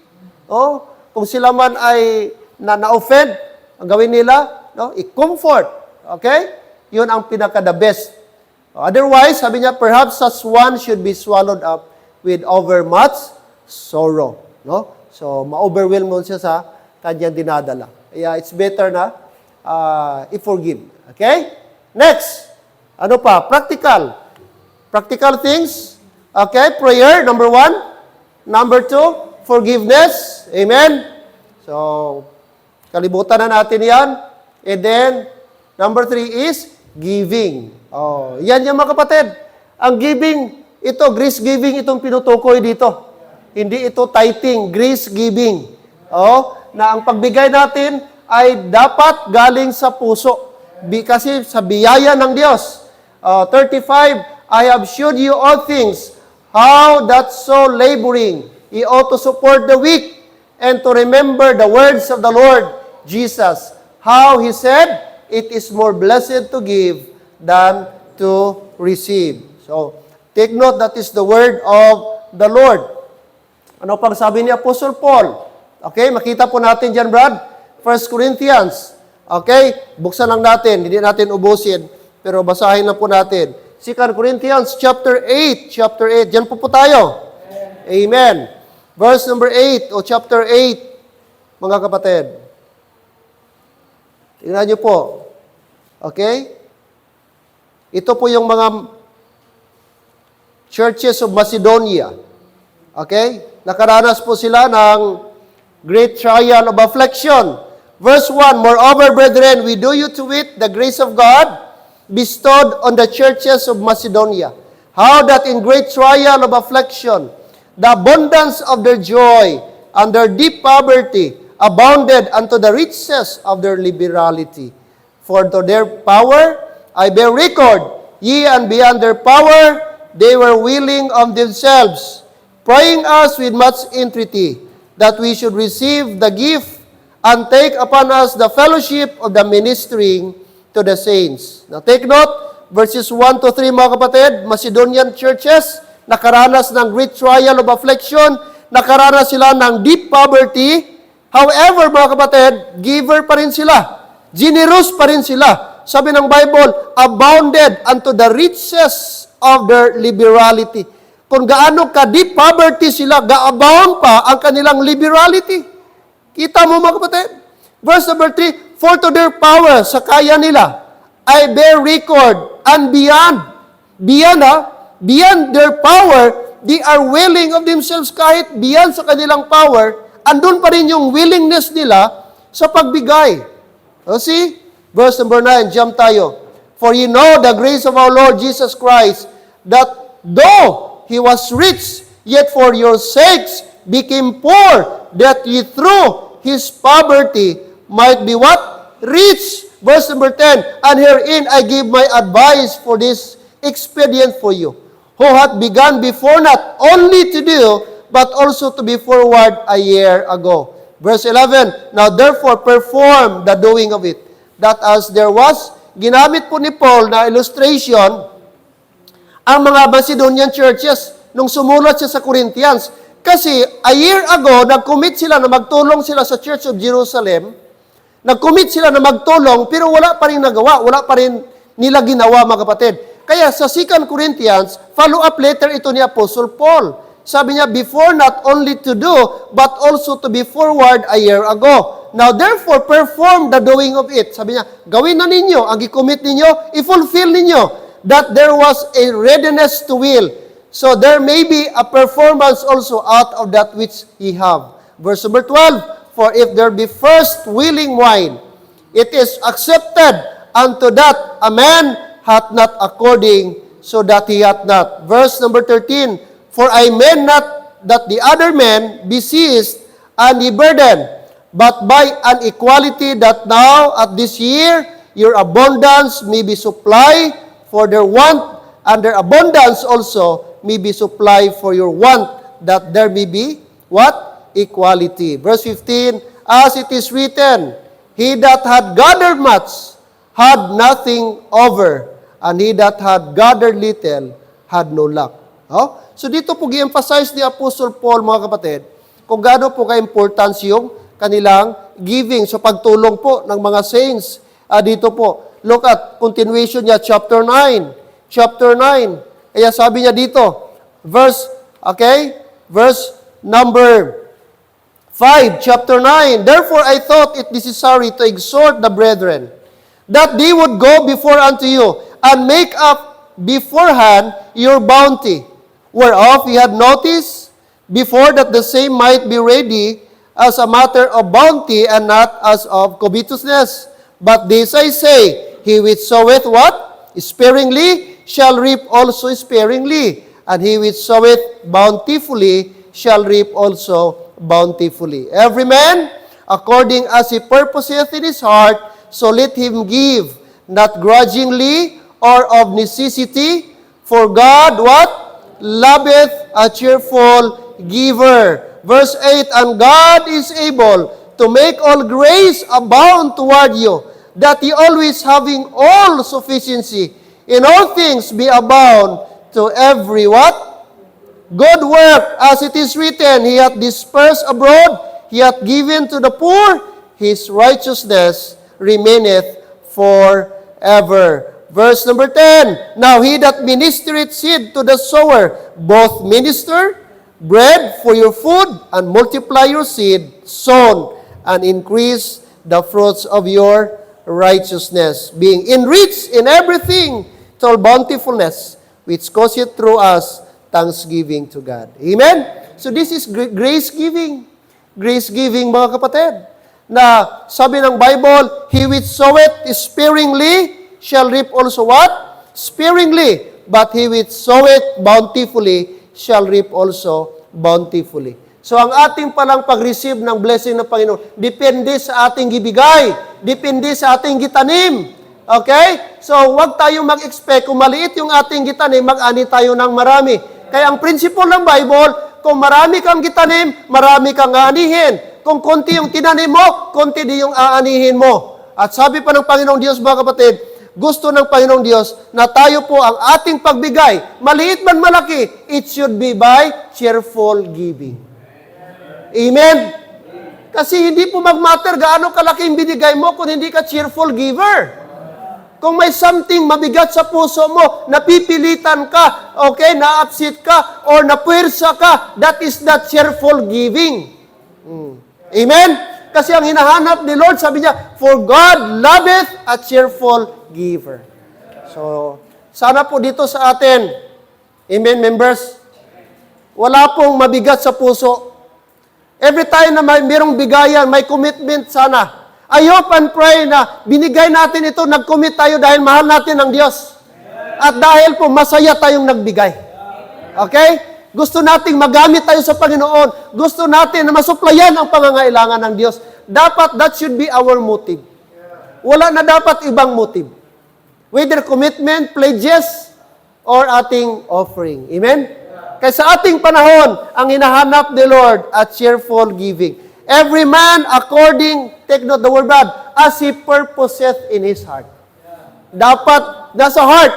Kung sila man ay na-offend, ang gawin nila, i-comfort. Okay? Yun ang pinaka-the best. Otherwise, sabi niya, perhaps such one should be swallowed up with overmuch sorrow. So, ma-overwhelm mo siya sa kanyang dinadala. Kaya it's better na i-forgive. Okay? Next. Ano pa? Practical. Practical things. Okay? Prayer, number 1. Number 2, forgiveness. Amen? So, kalibutan na natin yan. And then, number 3 is giving. Yan yung mga kapatid. Ang giving, ito, grace giving, itong pinutukoy dito. Hindi ito tithing, grace giving. Na ang pagbigay natin ay dapat galing sa puso. Kasi sa biyaya ng Diyos. 35, I have showed you all things, how that so laboring, ye ought to support the weak, and to remember the words of the Lord Jesus, how He said, it is more blessed to give than to receive. So, take note, that is the word of the Lord. Ano pang sabi ni Apostle Paul? Okay, makita po natin dyan, Brad. 1 Corinthians. Okay, buksan lang natin, hindi natin ubusin, pero basahin lang po natin. 2 Corinthians chapter 8. Diyan po tayo. Amen. Verse number 8 o chapter 8, mga kapatid. Tingnan niyo po. Okay? Ito po yung mga churches of Macedonia. Okay? Nakaranas po sila ng great trial of affliction. Verse 1, moreover, brethren, we do you to wit the grace of God bestowed on the churches of Macedonia, how that in great trial of affliction, the abundance of their joy and their deep poverty abounded unto the riches of their liberality. For to their power I bear record, ye and beyond their power, they were willing of themselves, praying us with much entreaty, that we should receive the gift and take upon us the fellowship of the ministering to the saints. Now take note, verses 1 to 3 mga kapatid, Macedonian churches, nakaranas ng great trial of affliction, nakaranas sila ng deep poverty. However, mga kapatid, giver pa rin sila. Generous pa rin sila. Sabi ng Bible, abounded unto the riches of their liberality. Kung gaano ka-deep poverty sila, ga-abound pa ang kanilang liberality. Kita mo mga kapatid? Verse number 3, for to their power, sa kaya nila, I bear record, and beyond their power, they are willing of themselves, kahit beyond sa kanilang power, andun pa rin yung willingness nila sa pagbigay. See? Verse number 9, jump tayo. For you know the grace of our Lord Jesus Christ, that though He was rich, yet for your sakes became poor, that ye through His poverty might be what? Rich. Verse number 10, and herein I give my advice for this expedient for you, who hath begun before not only to do, but also to be forward a year ago. Verse 11, now therefore perform the doing of it, that as there was, ginamit po ni Paul na illustration, ang mga Macedonian churches, nung sumulat siya sa Corinthians, kasi a year ago, nag-commit sila na magtulong sila sa Church of Jerusalem, nag-commit sila na magtulong, pero wala pa rin nagawa, wala pa rin nila ginawa mga kapatid. Kaya sa 2 Corinthians, follow-up letter ito ni Apostle Paul. Sabi niya, before not only to do, but also to be forward a year ago. Now therefore, perform the doing of it. Sabi niya, gawin na ninyo, ang i-commit ninyo, i-fulfill ninyo, that there was a readiness to will. So there may be a performance also out of that which ye have. Verse number 12, for if there be first willing wine, it is accepted unto that a man hath not according, so that he hath not. Verse number 13, for I meant not that the other men be seized and be burdened, but by an equality that now at this year your abundance may be supplied for their want, and their abundance also may be supplied for your want, that there may be, what? Equality. Verse 15, as it is written, he that had gathered much had nothing over, and he that had gathered little had no lack. Oh? So dito po i-emphasize ni Apostle Paul, mga kapatid, kung gaano po ka-importance yung kanilang giving, so pagtulong po ng mga saints. Dito po, look at continuation niya, chapter 9. Chapter 9. Kaya sabi niya dito, verse number 5, chapter 9. Therefore I thought it necessary to exhort the brethren, that they would go before unto you, and make up beforehand your bounty, whereof ye had notice before, that the same might be ready as a matter of bounty, and not as of covetousness. But this I say, he which soweth what? Sparingly shall reap also sparingly, and he which soweth bountifully shall reap also bountifully. Every man, according as he purposeth in his heart, so let him give, not grudgingly or of necessity, for God, what? Loveth a cheerful giver. Verse 8, and God is able to make all grace abound toward you, that ye always having all sufficiency, in all things be abound to every what? Good work, as it is written, he hath dispersed abroad, he hath given to the poor, his righteousness remaineth forever. Verse number 10, now he that ministereth seed to the sower, both minister bread for your food, and multiply your seed sown, and increase the fruits of your righteousness, being enriched in everything to all bountifulness, which causeth through us thanksgiving to God. Amen? So this is grace giving. Grace giving, mga kapatid. Na sabi ng Bible, he which soweth sparingly shall reap also what? Sparingly. But he which soweth bountifully shall reap also bountifully. So ang ating palang pag-receive ng blessing ng Panginoon, depende sa ating gibigay, depende sa ating gitanim. Okay? So, huwag tayong mag-expect. Kung maliit yung ating gitanim, mag-ani tayo ng marami. Kaya ang principle ng Bible, kung marami kang gitanim, marami kang aanihin. Kung konti yung tinanim mo, konti din yung aanihin mo. At sabi pa ng Panginoong Diyos, mga kapatid, gusto ng Panginoong Diyos na tayo po ang ating pagbigay, maliit man malaki, it should be by cheerful giving. Amen? Kasi hindi po mag-matter gaano kalaki yung binigay mo kung hindi ka cheerful giver. Kung may something mabigat sa puso mo, napipilitan ka, okay, na-upset ka, or napuwersa ka, that is not cheerful giving. Amen? Kasi ang hinahanap ni Lord, sabi niya, for God loveth a cheerful giver. So, sana po dito sa atin, amen, members, wala pong mabigat sa puso. Every time na mayroong bigayan, may commitment sana. I hope and pray na binigay natin ito, nag-commit tayo dahil mahal natin ang Diyos. At dahil po masaya tayong nagbigay. Okay? Gusto nating magamit tayo sa Panginoon. Gusto natin na masuplayan ang pangangailangan ng Diyos. Dapat, that should be our motive. Wala na dapat ibang motive. Whether commitment, pledges, or ating offering. Amen? Kaya sa ating panahon, ang hinahanap ni Lord at cheerful giving. Every man according, take note the word God, as he purposeth in his heart. Dapat nasa heart.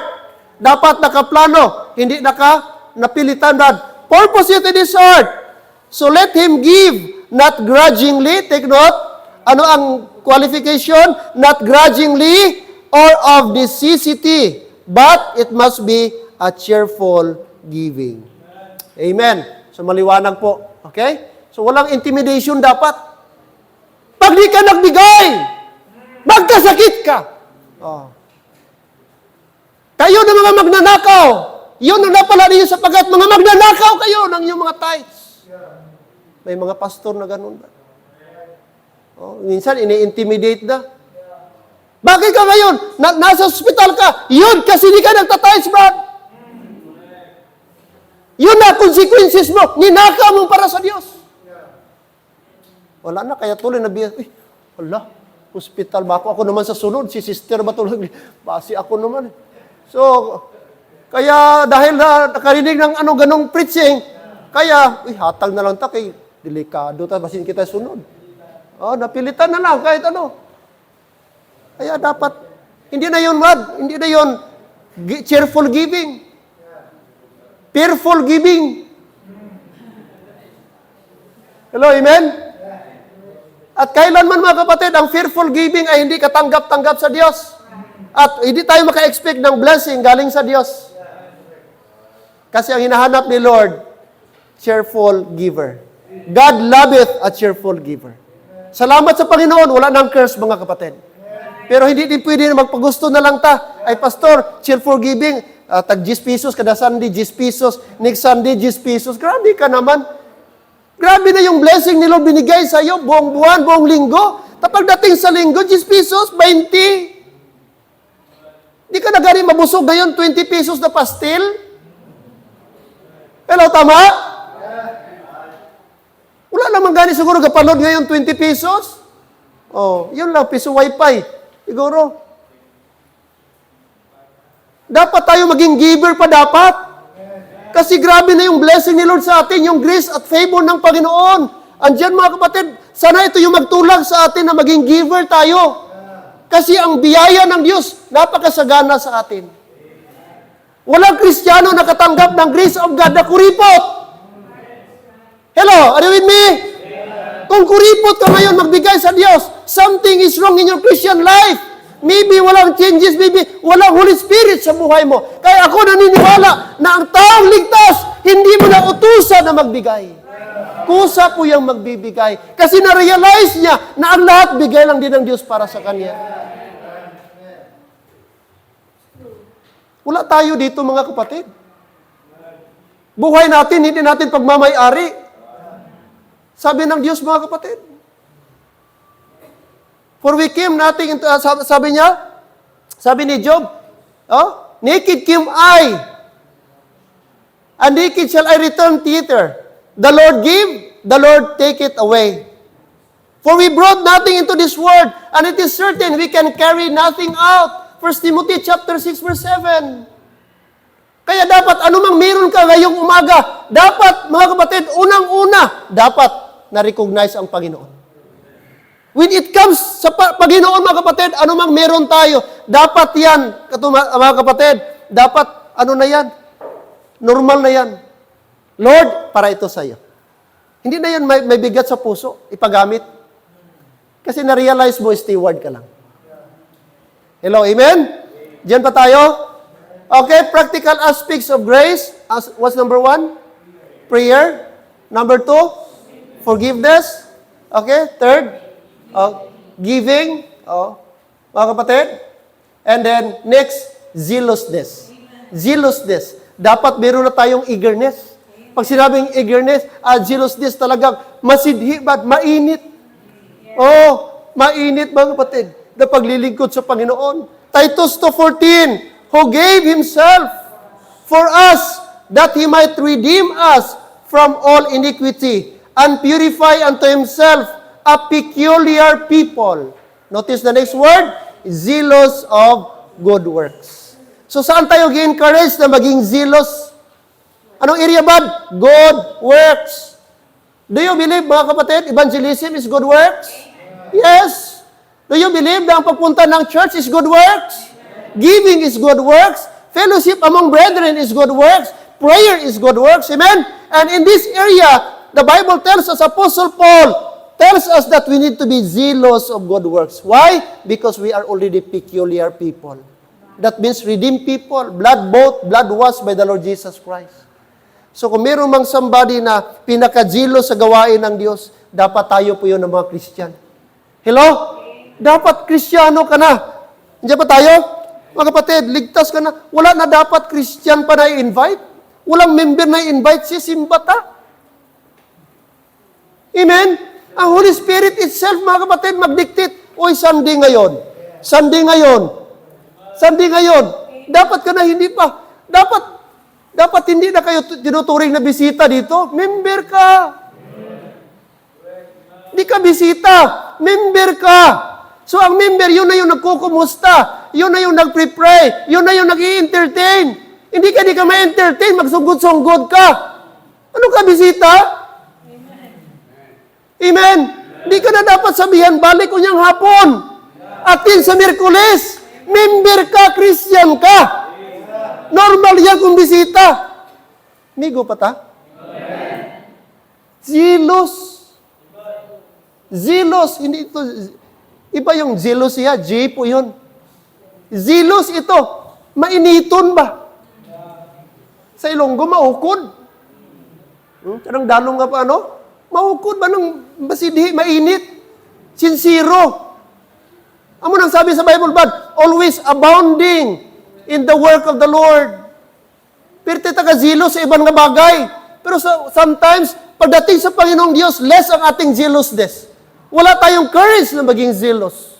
Dapat nakaplano. Hindi napilitan God. Purposeth in his heart. So let him give, not grudgingly. Take note. Ano ang qualification? Not grudgingly or of necessity. But it must be a cheerful giving. Amen. So maliwanag po. Okay? So, walang intimidation dapat. Pag di ka nagbigay, magkasakit ka. Oh. Kayo na mga magnanakaw. Yun ang napala niyo sapagat mga magnanakaw kayo ng iyong mga tithes. May mga pastor na ganun ba? Oh, minsan, ini-intimidate na. Bakit ka ngayon? Nasa hospital ka. Yun, kasi di ka nagtatithes, brad. Yun na, consequences mo. Ninakaw mo para sa Diyos. Wala na, kaya tuloy na biya. Wala, hospital ba ako? Ako naman sa sunod, si sister ba tuloy? Basi ako naman. So, kaya dahil na nakarinig ng ganong preaching, kaya, hatag na lang ta kay delikado ta, basin kita sunod. Oh, napilitan na lang, kahit ano. Kaya dapat, hindi na yun, Mad. Hindi na yun cheerful giving. Fearful giving. Hello, amen? At kailanman mga kapatid, ang fearful giving ay hindi katanggap-tanggap sa Diyos. At hindi tayo maka-expect ng blessing galing sa Diyos. Kasi ang hinahanap ni Lord, cheerful giver. God loveth a cheerful giver. Salamat sa Panginoon, wala nang curse mga kapatid. Pero hindi din pwede na magpagusto na lang ta. Ay pastor, cheerful giving, tag 10 pesos, kada Sunday 10 pesos, next Sunday 10 pesos. Grabe ka naman. Grabe na yung blessing ni Lord binigay sa iyo, buong buwan, buong linggo. Tapos dating sa linggo, 10 pesos, 20. Di ka na gani mabusog ngayon, 20 pesos na pastil? Hello, tama? Wala naman gani siguro kapanood ngayon, 20 pesos? Oh, yun lang, piso wifi. Siguro. Dapat tayo maging giver pa dapat. Kasi grabe na yung blessing ni Lord sa atin, yung grace at favor ng Panginoon. Andiyan mga kapatid, sana ito yung magtulak sa atin na maging giver tayo. Kasi ang biyaya ng Diyos, napakasagana sa atin. Walang Kristiyano nakatanggap ng grace of God na kuripot. Hello, are you with me? Kung kuripot ka ngayon magbigay sa Diyos, something is wrong in your Christian life. Maybe walang changes, maybe walang Holy Spirit sa buhay mo. Kaya ako naniniwala na ang taong ligtas, hindi mo na utusan na magbigay. Kusa po yung magbibigay. Kasi na-realize niya na ang lahat bigay lang din ng Diyos para sa Kanya. Wala tayo dito mga kapatid. Buhay natin, hindi natin pagmamay-ari. Sabi ng Diyos mga kapatid. For we came nothing into, sabi niya, sabi ni Job, naked came I, and naked shall I return thither. The Lord give, the Lord take it away. For we brought nothing into this world, and it is certain we can carry nothing out. 1 Timothy chapter 6 verse 7. Kaya dapat anumang meron ka ngayong umaga, dapat mga kapatid, unang-una, dapat na-recognize ang Panginoon. When it comes sa Panginoon mga kapatid, anumang meron tayo, dapat yan, mga kapatid, dapat ano na yan? Normal na yan. Lord, para ito sa iyo. Hindi na yan may bigat sa puso, ipagamit. Kasi na-realize mo, steward ka lang. Hello, amen? Diyan pa tayo? Okay, practical aspects of grace. What's number 1? Prayer. Number 2, forgiveness. Okay, third, giving. Mga kapatid. And then, next, zealousness. Zealousness. Dapat meron na tayong eagerness. Pag sinabing eagerness, zealousness talagang masidhi, mainit. Mainit mga kapatid, na paglilingkod sa Panginoon. Titus 2:14, who gave Himself for us, that He might redeem us from all iniquity, and purify unto Himself a peculiar people. Notice the next word, zealous of good works. So saan tayo gi-encourage na maging zealous? Anong area ba? Good works. Do you believe, mga kapatid, evangelism is good works? Yes. Do you believe na ang pagpunta ng church is good works? Giving is good works. Fellowship among brethren is good works. Prayer is good works. Amen? And in this area, the Bible tells us, Apostle Paul tells us that we need to be zealous of good works. Why? Because we are already peculiar people. That means redeemed people, blood washed by the Lord Jesus Christ. So kung meron mang somebody na pinaka-zelo sa gawain ng Diyos, dapat tayo po yun ng mga Christian. Hello? Dapat Kristiyano ka na. Diyan pa tayo? Mga kapatid, ligtas ka na. Wala na dapat Christian pa na i-invite. Walang member na i-invite si simbata. Amen? Ang Holy Spirit itself, mga kapatid, mag-dictate. Oy, Sunday ngayon. Sunday ngayon. Sunday ngayon. Dapat ka na hindi pa. Dapat hindi na kayo tinuturing na bisita dito. Member ka. Hindi ka bisita. Member ka. So ang member, yun na yung nagkukumusta. Yun na yung nagpre-pray. Yun na yung nag-i-entertain. Hindi ka ma-entertain, magsunggod-sunggod ka. Ano ka, bisita? Amen. Hindi ka na dapat sabihan, balik ko niyang hapon. Atin sa Miyerkules. Member ka, Christian ka. Normal yan kung bisita. Migo pa ta? Zealous. Zealous. Hindi ito... Iba yung zealous siya, J po yun. Zealous ito, mainiton ba? Sa Ilonggo, maukod. Karang dalong nga pa, ano? Maukod ba ng basidi, mainit? Sincero. Amo nang sabi sa Bible ba? Always abounding in the work of the Lord. Pero taga zealous sa ibang nga bagay. Pero sometimes, pagdating sa Panginoong Diyos, less ang ating zealousness. Wala tayong courage na maging zealous.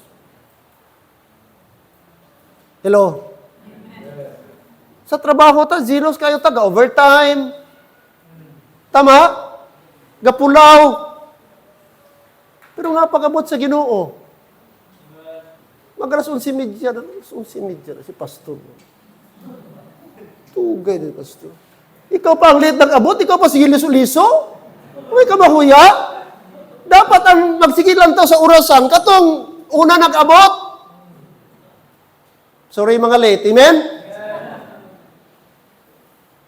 Hello? Sa trabaho ta, zealous kayo taga overtime. Tama? Gapulaw. Pero nga pagabot sa Ginoo. Mag-alas 11:30 na si pastor. Tugay ni pastor. Ikaw pa ang late nag-abot, ikaw pa sige liso-liso? Uy ka mahuya? Dapat ang magsigil lang to sa orasan, katong una nag-abot. Sorry mga late, amen?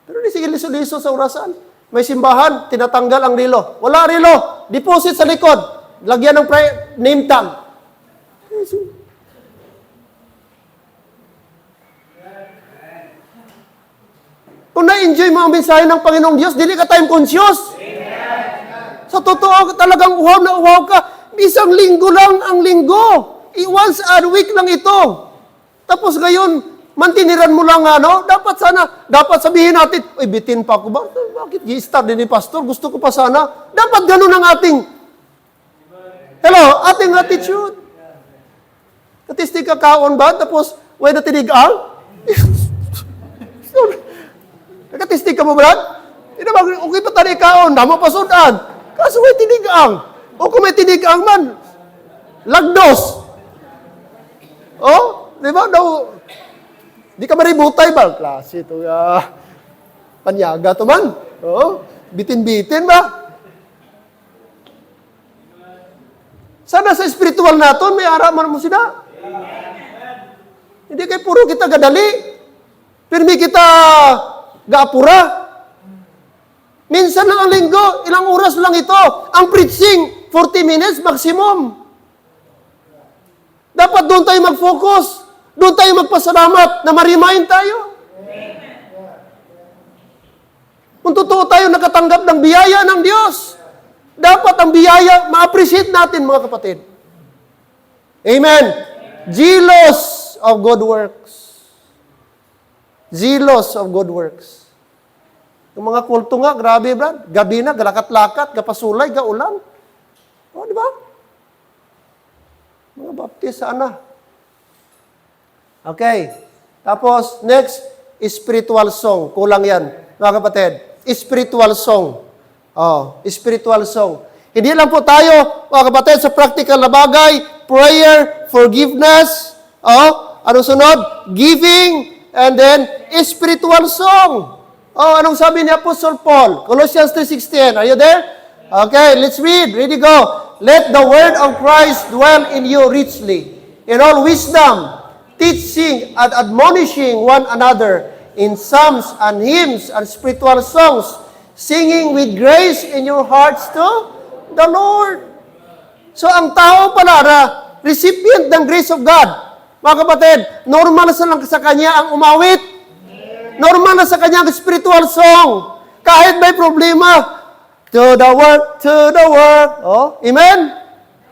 Pero di sige liso-liso sa orasan. May simbahan, tinatanggal ang relo. Wala relo, deposit sa likod. Lagyan ng name tag. Kung na-enjoy mo ang mensahe ng Panginoong Diyos, dili ka time conscious. Sa totoo, talagang uhaw na uhaw ka. Isang linggo lang ang linggo. Once a week lang ito. Tapos ngayon, mantiniran mo lang ano, dapat sabihin natin, uy, bitin pa ako ba? Bakit i-start din ni pastor? Gusto ko pa sana. Dapat ganun ang ating, ating attitude. Katistig ka kaon ba? Tapos, way na tinigang? Nakatistig ka mo, Brad? Hindi ba, okay pa tani kaon, damo pa sudan. Kaso may tinigang. O kung may tinigang man, lagdos. Di ba? No, di ka maributay ba? Klase ito. Panyaga to man. Oh, bitin-bitin ba? Sana sa spiritual naton, may araman mo sila. Hindi kay puro kita gadali. Pirmi kita gaapura. Minsan lang ang linggo, ilang oras lang ito. Ang preaching, 40 minutes maximum. Dapat doon tayo mag-focus. Doon tayo magpasalamat na ma-remind tayo. Kung totoo tayo nakatanggap ng biyaya ng Diyos, dapat ang biyaya, ma-appreciate natin mga kapatid. Amen. Zealous of good works. Zealous of good works. Yung mga kulto nga, grabe brad. Gabi na, galakat-lakat, gapasulay, gaulan. O, di ba? Mga baptist, sana. Okay. Tapos, next, spiritual song. Kulang yan, mga kapatid. Spiritual song. Oh, spiritual song. Hindi lang po tayo, mga kapatid, sa practical na bagay, prayer, forgiveness, anong sunod? Giving, and then, spiritual song. Oh, anong sabi ni Apostle Paul? Colossians 3:16. Are you there? Okay, let's read. Ready, go. Let the word of Christ dwell in you richly, in all wisdom, teaching and admonishing one another in psalms and hymns and spiritual songs, singing with grace in your hearts to the Lord. So, ang tao pala na recipient ng grace of God, mga kapatid, normal na sa kanya ang umawit. Normal na sa kanya ang spiritual song. Kahit may problema, to the work, to the work. Oh, amen?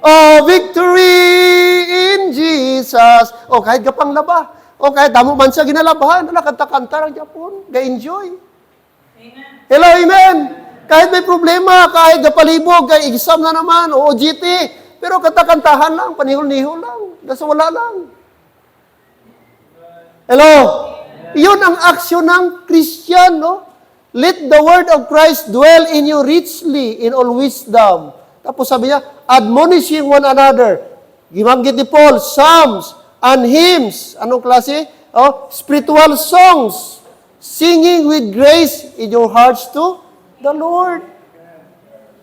Oh, victory in Jesus. Oh, kahit gapang laba. Oh, kahit damo man siya ginalabahan. Kanta-kanta lang Japon. Ga-enjoy. Amen. Hello, amen? Kahit may problema, kahit gapalibog, kahit exam na naman, o OGT. Pero kanta-kantahan lang, panihol-nihol lang. Nasa wala lang. Hello? Iyon ang aksyon ng Christian, no? Let the word of Christ dwell in you richly in all wisdom. Tapos sabi niya, admonishing one another. Gibanggit ni Paul, psalms and hymns. Anong klase? Oh, spiritual songs. Singing with grace in your hearts to the Lord.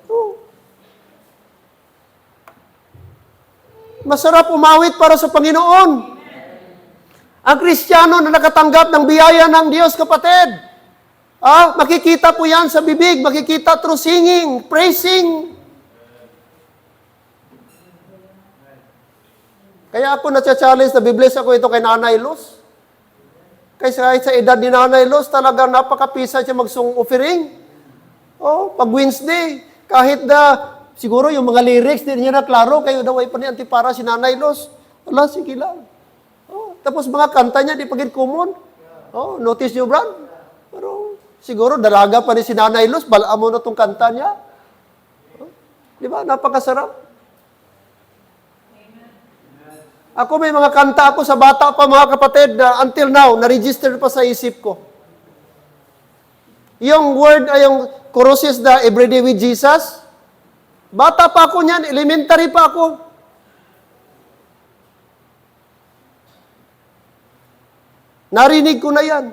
Oh. Masarap umawit para sa Panginoon. Ang Kristiyano na nakatanggap ng biyaya ng Diyos, kapatid. Makikita po yan sa bibig, makikita through singing, praising. Kaya ako na-challenge, na-bless ako ito kay Nanay Luz. Kaysa sa edad ni Nanay Luz, talagang napakapisa siya magsung offering. Pag Wednesday, kahit na, siguro yung mga lyrics, di niya na klaro, kayo daw ay pa ni Antipara si Nanay Luz. Wala, sige lang. Tapos mga kanta niya, di pagin common. Notice nyo, Brad? Pero siguro, dalaga pa ni si Nanay Luz, balaan mo na itong kanta niya. Di ba? Napakasarap. Ako may mga kanta ako sa bata pa, mga kapatid, na until now, na-register pa sa isip ko. Yung word, yung choruses na Everyday with Jesus, bata pa ako niyan, elementary pa ako. Narinig ko na yan.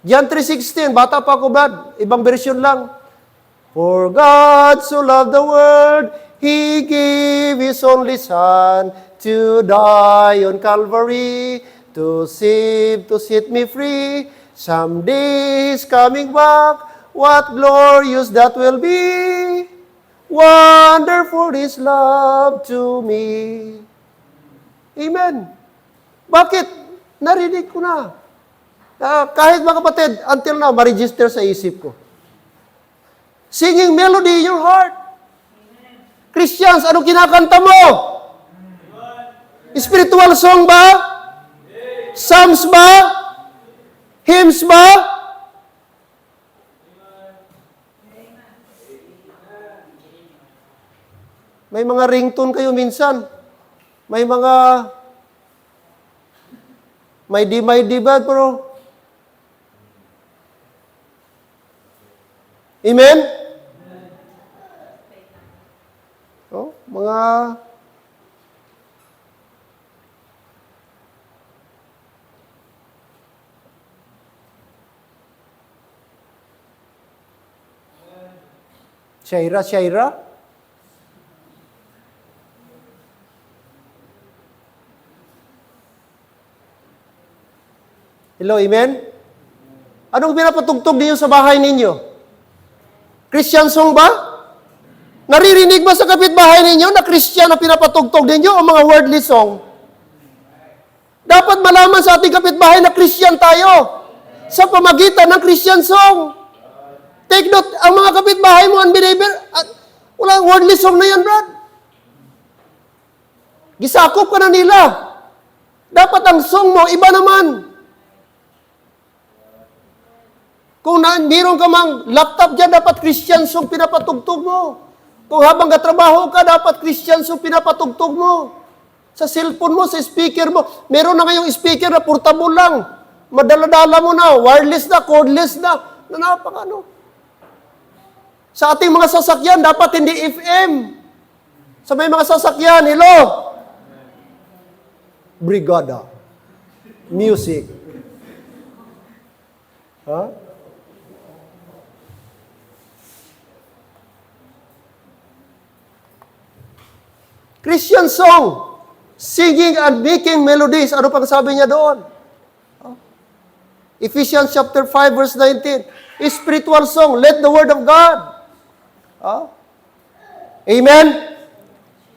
John 3:16, bata pa ako, Brad. Ibang version lang. For God so loved the world, He gave His only Son to die on Calvary, to save, to set me free. Someday He's coming back, what glorious that will be. Wonderful His love to me. Amen. Bakit? Narinig ko na. Kahit mga kapatid, until now, ma-register sa isip ko. Singing melody in your heart. Christians, anong kinakanta mo? Spiritual song ba? Psalms ba? Hymns ba? May mga ringtone kayo minsan. May di ba, bro? Amen? Mga Shaira, Shaira? Hello, amen? Anong pinapatugtog ninyo sa bahay ninyo? Christian song ba? Naririnig ba sa kapitbahay ninyo na Christian na pinapatugtog ninyo o mga worldly song? Dapat malaman sa ating kapitbahay na Christian tayo sa pamagitan ng Christian song. Take note, ang mga kapitbahay mo, unbeliever, walang worldly song na yan, Brad. Gisakop ka na nila. Dapat ang song mo, iba naman. Kung mayroon ka mang laptop dyan, dapat Christian song pinapatugtog mo. Kung habang katrabaho ka, dapat Christian song pinapatugtog mo. Sa cellphone mo, sa speaker mo. Meron na ngayong speaker na portable lang. Madala-dala mo na, wireless na, cordless na. Napakano. Sa ating mga sasakyan, dapat hindi FM. Sa may mga sasakyan, hello? Brigada. Music. Ha? Christian song. Singing and making melodies. Ano pang sabi niya doon? Ephesians chapter 5 verse 19. A spiritual song. Let the word of God. Amen?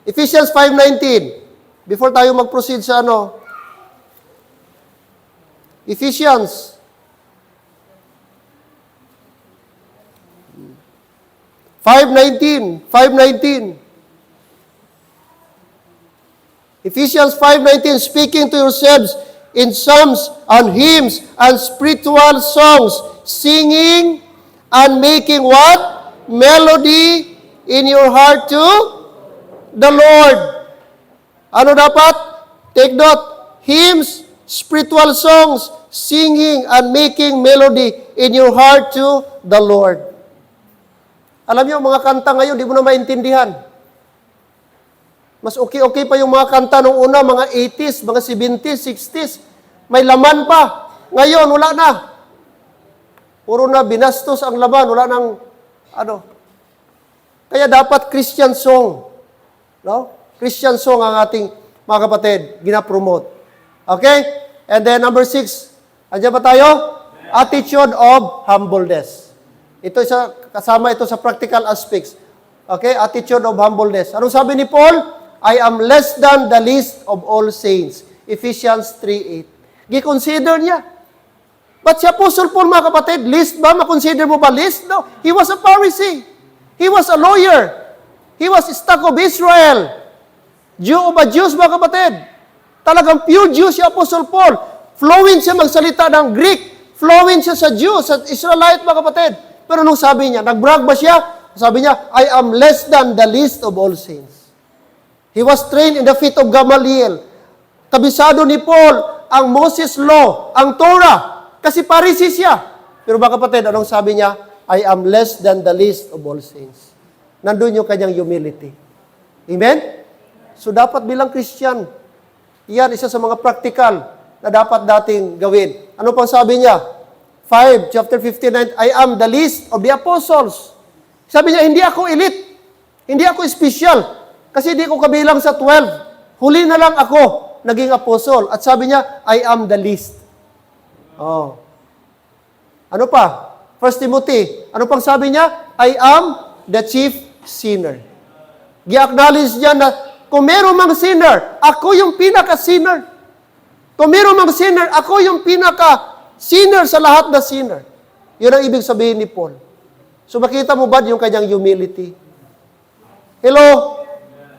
Ephesians 5:19. Before tayo mag-proceed sa Ephesians. Ephesians 5:19, speaking to yourselves in psalms and hymns and spiritual songs, singing and making what? Melody in your heart to the Lord. Ano dapat? Take note. Hymns, spiritual songs, singing and making melody in your heart to the Lord. Alam niyo, mga kanta ngayon, di mo na maintindihan. Mas okay pa yung mga kanta nung una, mga 80s, mga 70s, 60s. May laman pa. Ngayon, wala na. Puro na binastos ang laman. Wala nang, Kaya dapat Christian song. No? Christian song ang ating, mga kapatid, ginapromote. Okay? And then number 6. Andiyan ba tayo? Attitude of humbleness. Kasama ito sa practical aspects. Okay? Attitude of humbleness. Anong sabi ni Paul? I am less than the least of all saints. Ephesians 3:8. Gi-consider niya. But si Apostle Paul, mga kapatid, least ba? Makonsider mo ba least? No. He was a Pharisee. He was a lawyer. He was stock of Israel. Jew of a Jews, mga kapatid. Talagang pure Jew si Apostle Paul. Flowing siya magsalita ng Greek. Flowing siya sa Jew, sa Israelite, mga kapatid. Pero nung sabi niya, nag-brag ba siya? Sabi niya, I am less than the least of all saints. He was trained in the feet of Gamaliel. Kabisado ni Paul ang Moses Law, ang Torah. Kasi Pharisee siya. Pero mga kapatid, anong sabi niya? I am less than the least of all saints. Nandun yung kanyang humility. Amen? So dapat bilang Christian, yan isa sa mga practical na dapat dating gawin. Ano pang sabi niya? chapter 59, I am the least of the apostles. Sabi niya, hindi ako elite. Hindi ako special. Kasi di ko kabilang sa 12. Huli na lang ako naging apostle. At sabi niya, I am the least. Oh. Ano pa? 1 Timothy. Ano pang sabi niya? I am the chief sinner. Gi-acknowledge niya na kung meron mang sinner, ako yung pinaka-sinner. Kung meron mang sinner, ako yung pinaka-sinner sa lahat na sinner. Yun ang ibig sabihin ni Paul. So makita mo ba yung kanyang humility? Hello?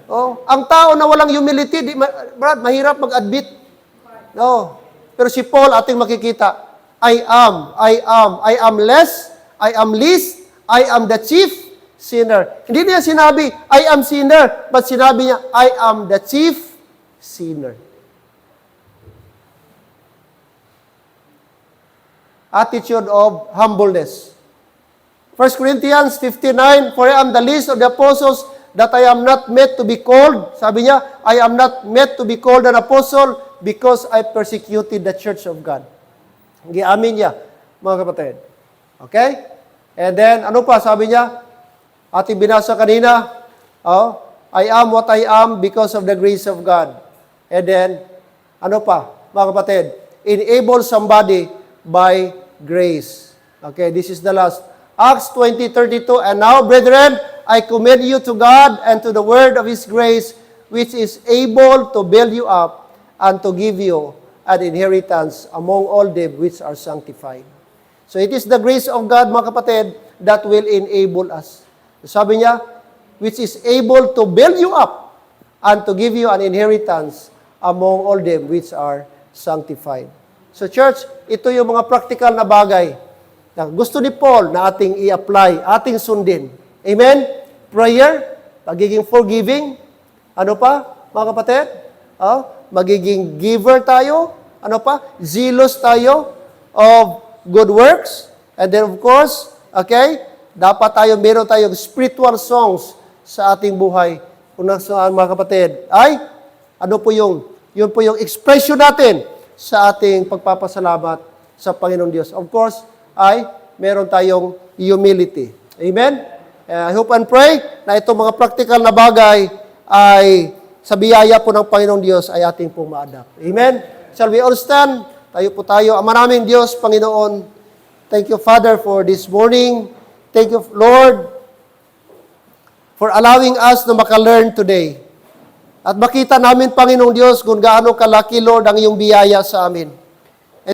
Oh, ang tao na walang humility, Brad, mahirap mag-admit. No. Pero si Paul, ating makikita, I am less, I am least, I am the chief sinner. Hindi niya sinabi, I am sinner, but sinabi niya, I am the chief sinner. Attitude of humbleness. 1 Corinthians 59, for I am the least of the apostles, that I am not meant to be called. Sabi niya, I am not meant to be called an apostle because I persecuted the church of God. Giamin niya, mga kapatid. Okay? And then, ano pa? Sabi niya, Ating binasa kanina, I am what I am because of the grace of God. And then, ano pa, mga kapatid? Enable somebody by grace. Okay, this is the last. Acts 20:32, and now, brethren, I commend you to God and to the word of His grace, which is able to build you up and to give you an inheritance among all them which are sanctified. So it is the grace of God, mga kapatid, that will enable us. Sabi niya, which is able to build you up and to give you an inheritance among all them which are sanctified. So church, ito yung mga practical na bagay na gusto ni Paul na ating i-apply, ating sundin. Amen? Prayer, pagiging forgiving, ano pa, mga kapatid? Magiging giver tayo, ano pa? Zealous tayo of good works. And then of course, okay, dapat meron tayong spiritual songs sa ating buhay. Unang saan, mga kapatid, ay, ano po yun po yung expression natin sa ating pagpapasalamat sa Panginoong Diyos. Of course, ay meron tayong humility. Amen? I hope and pray na itong mga practical na bagay ay sa biyaya po ng Panginoong Diyos ay ating pong ma-adapt. Amen? Shall we all stand? Tayo po tayo. Ama namin Diyos, Panginoon, thank you, Father, for this morning. Thank you, Lord, for allowing us na maka-learn today. At makita namin, Panginoong Diyos, kung gaano kalaki, Lord, ang iyong biyaya sa amin.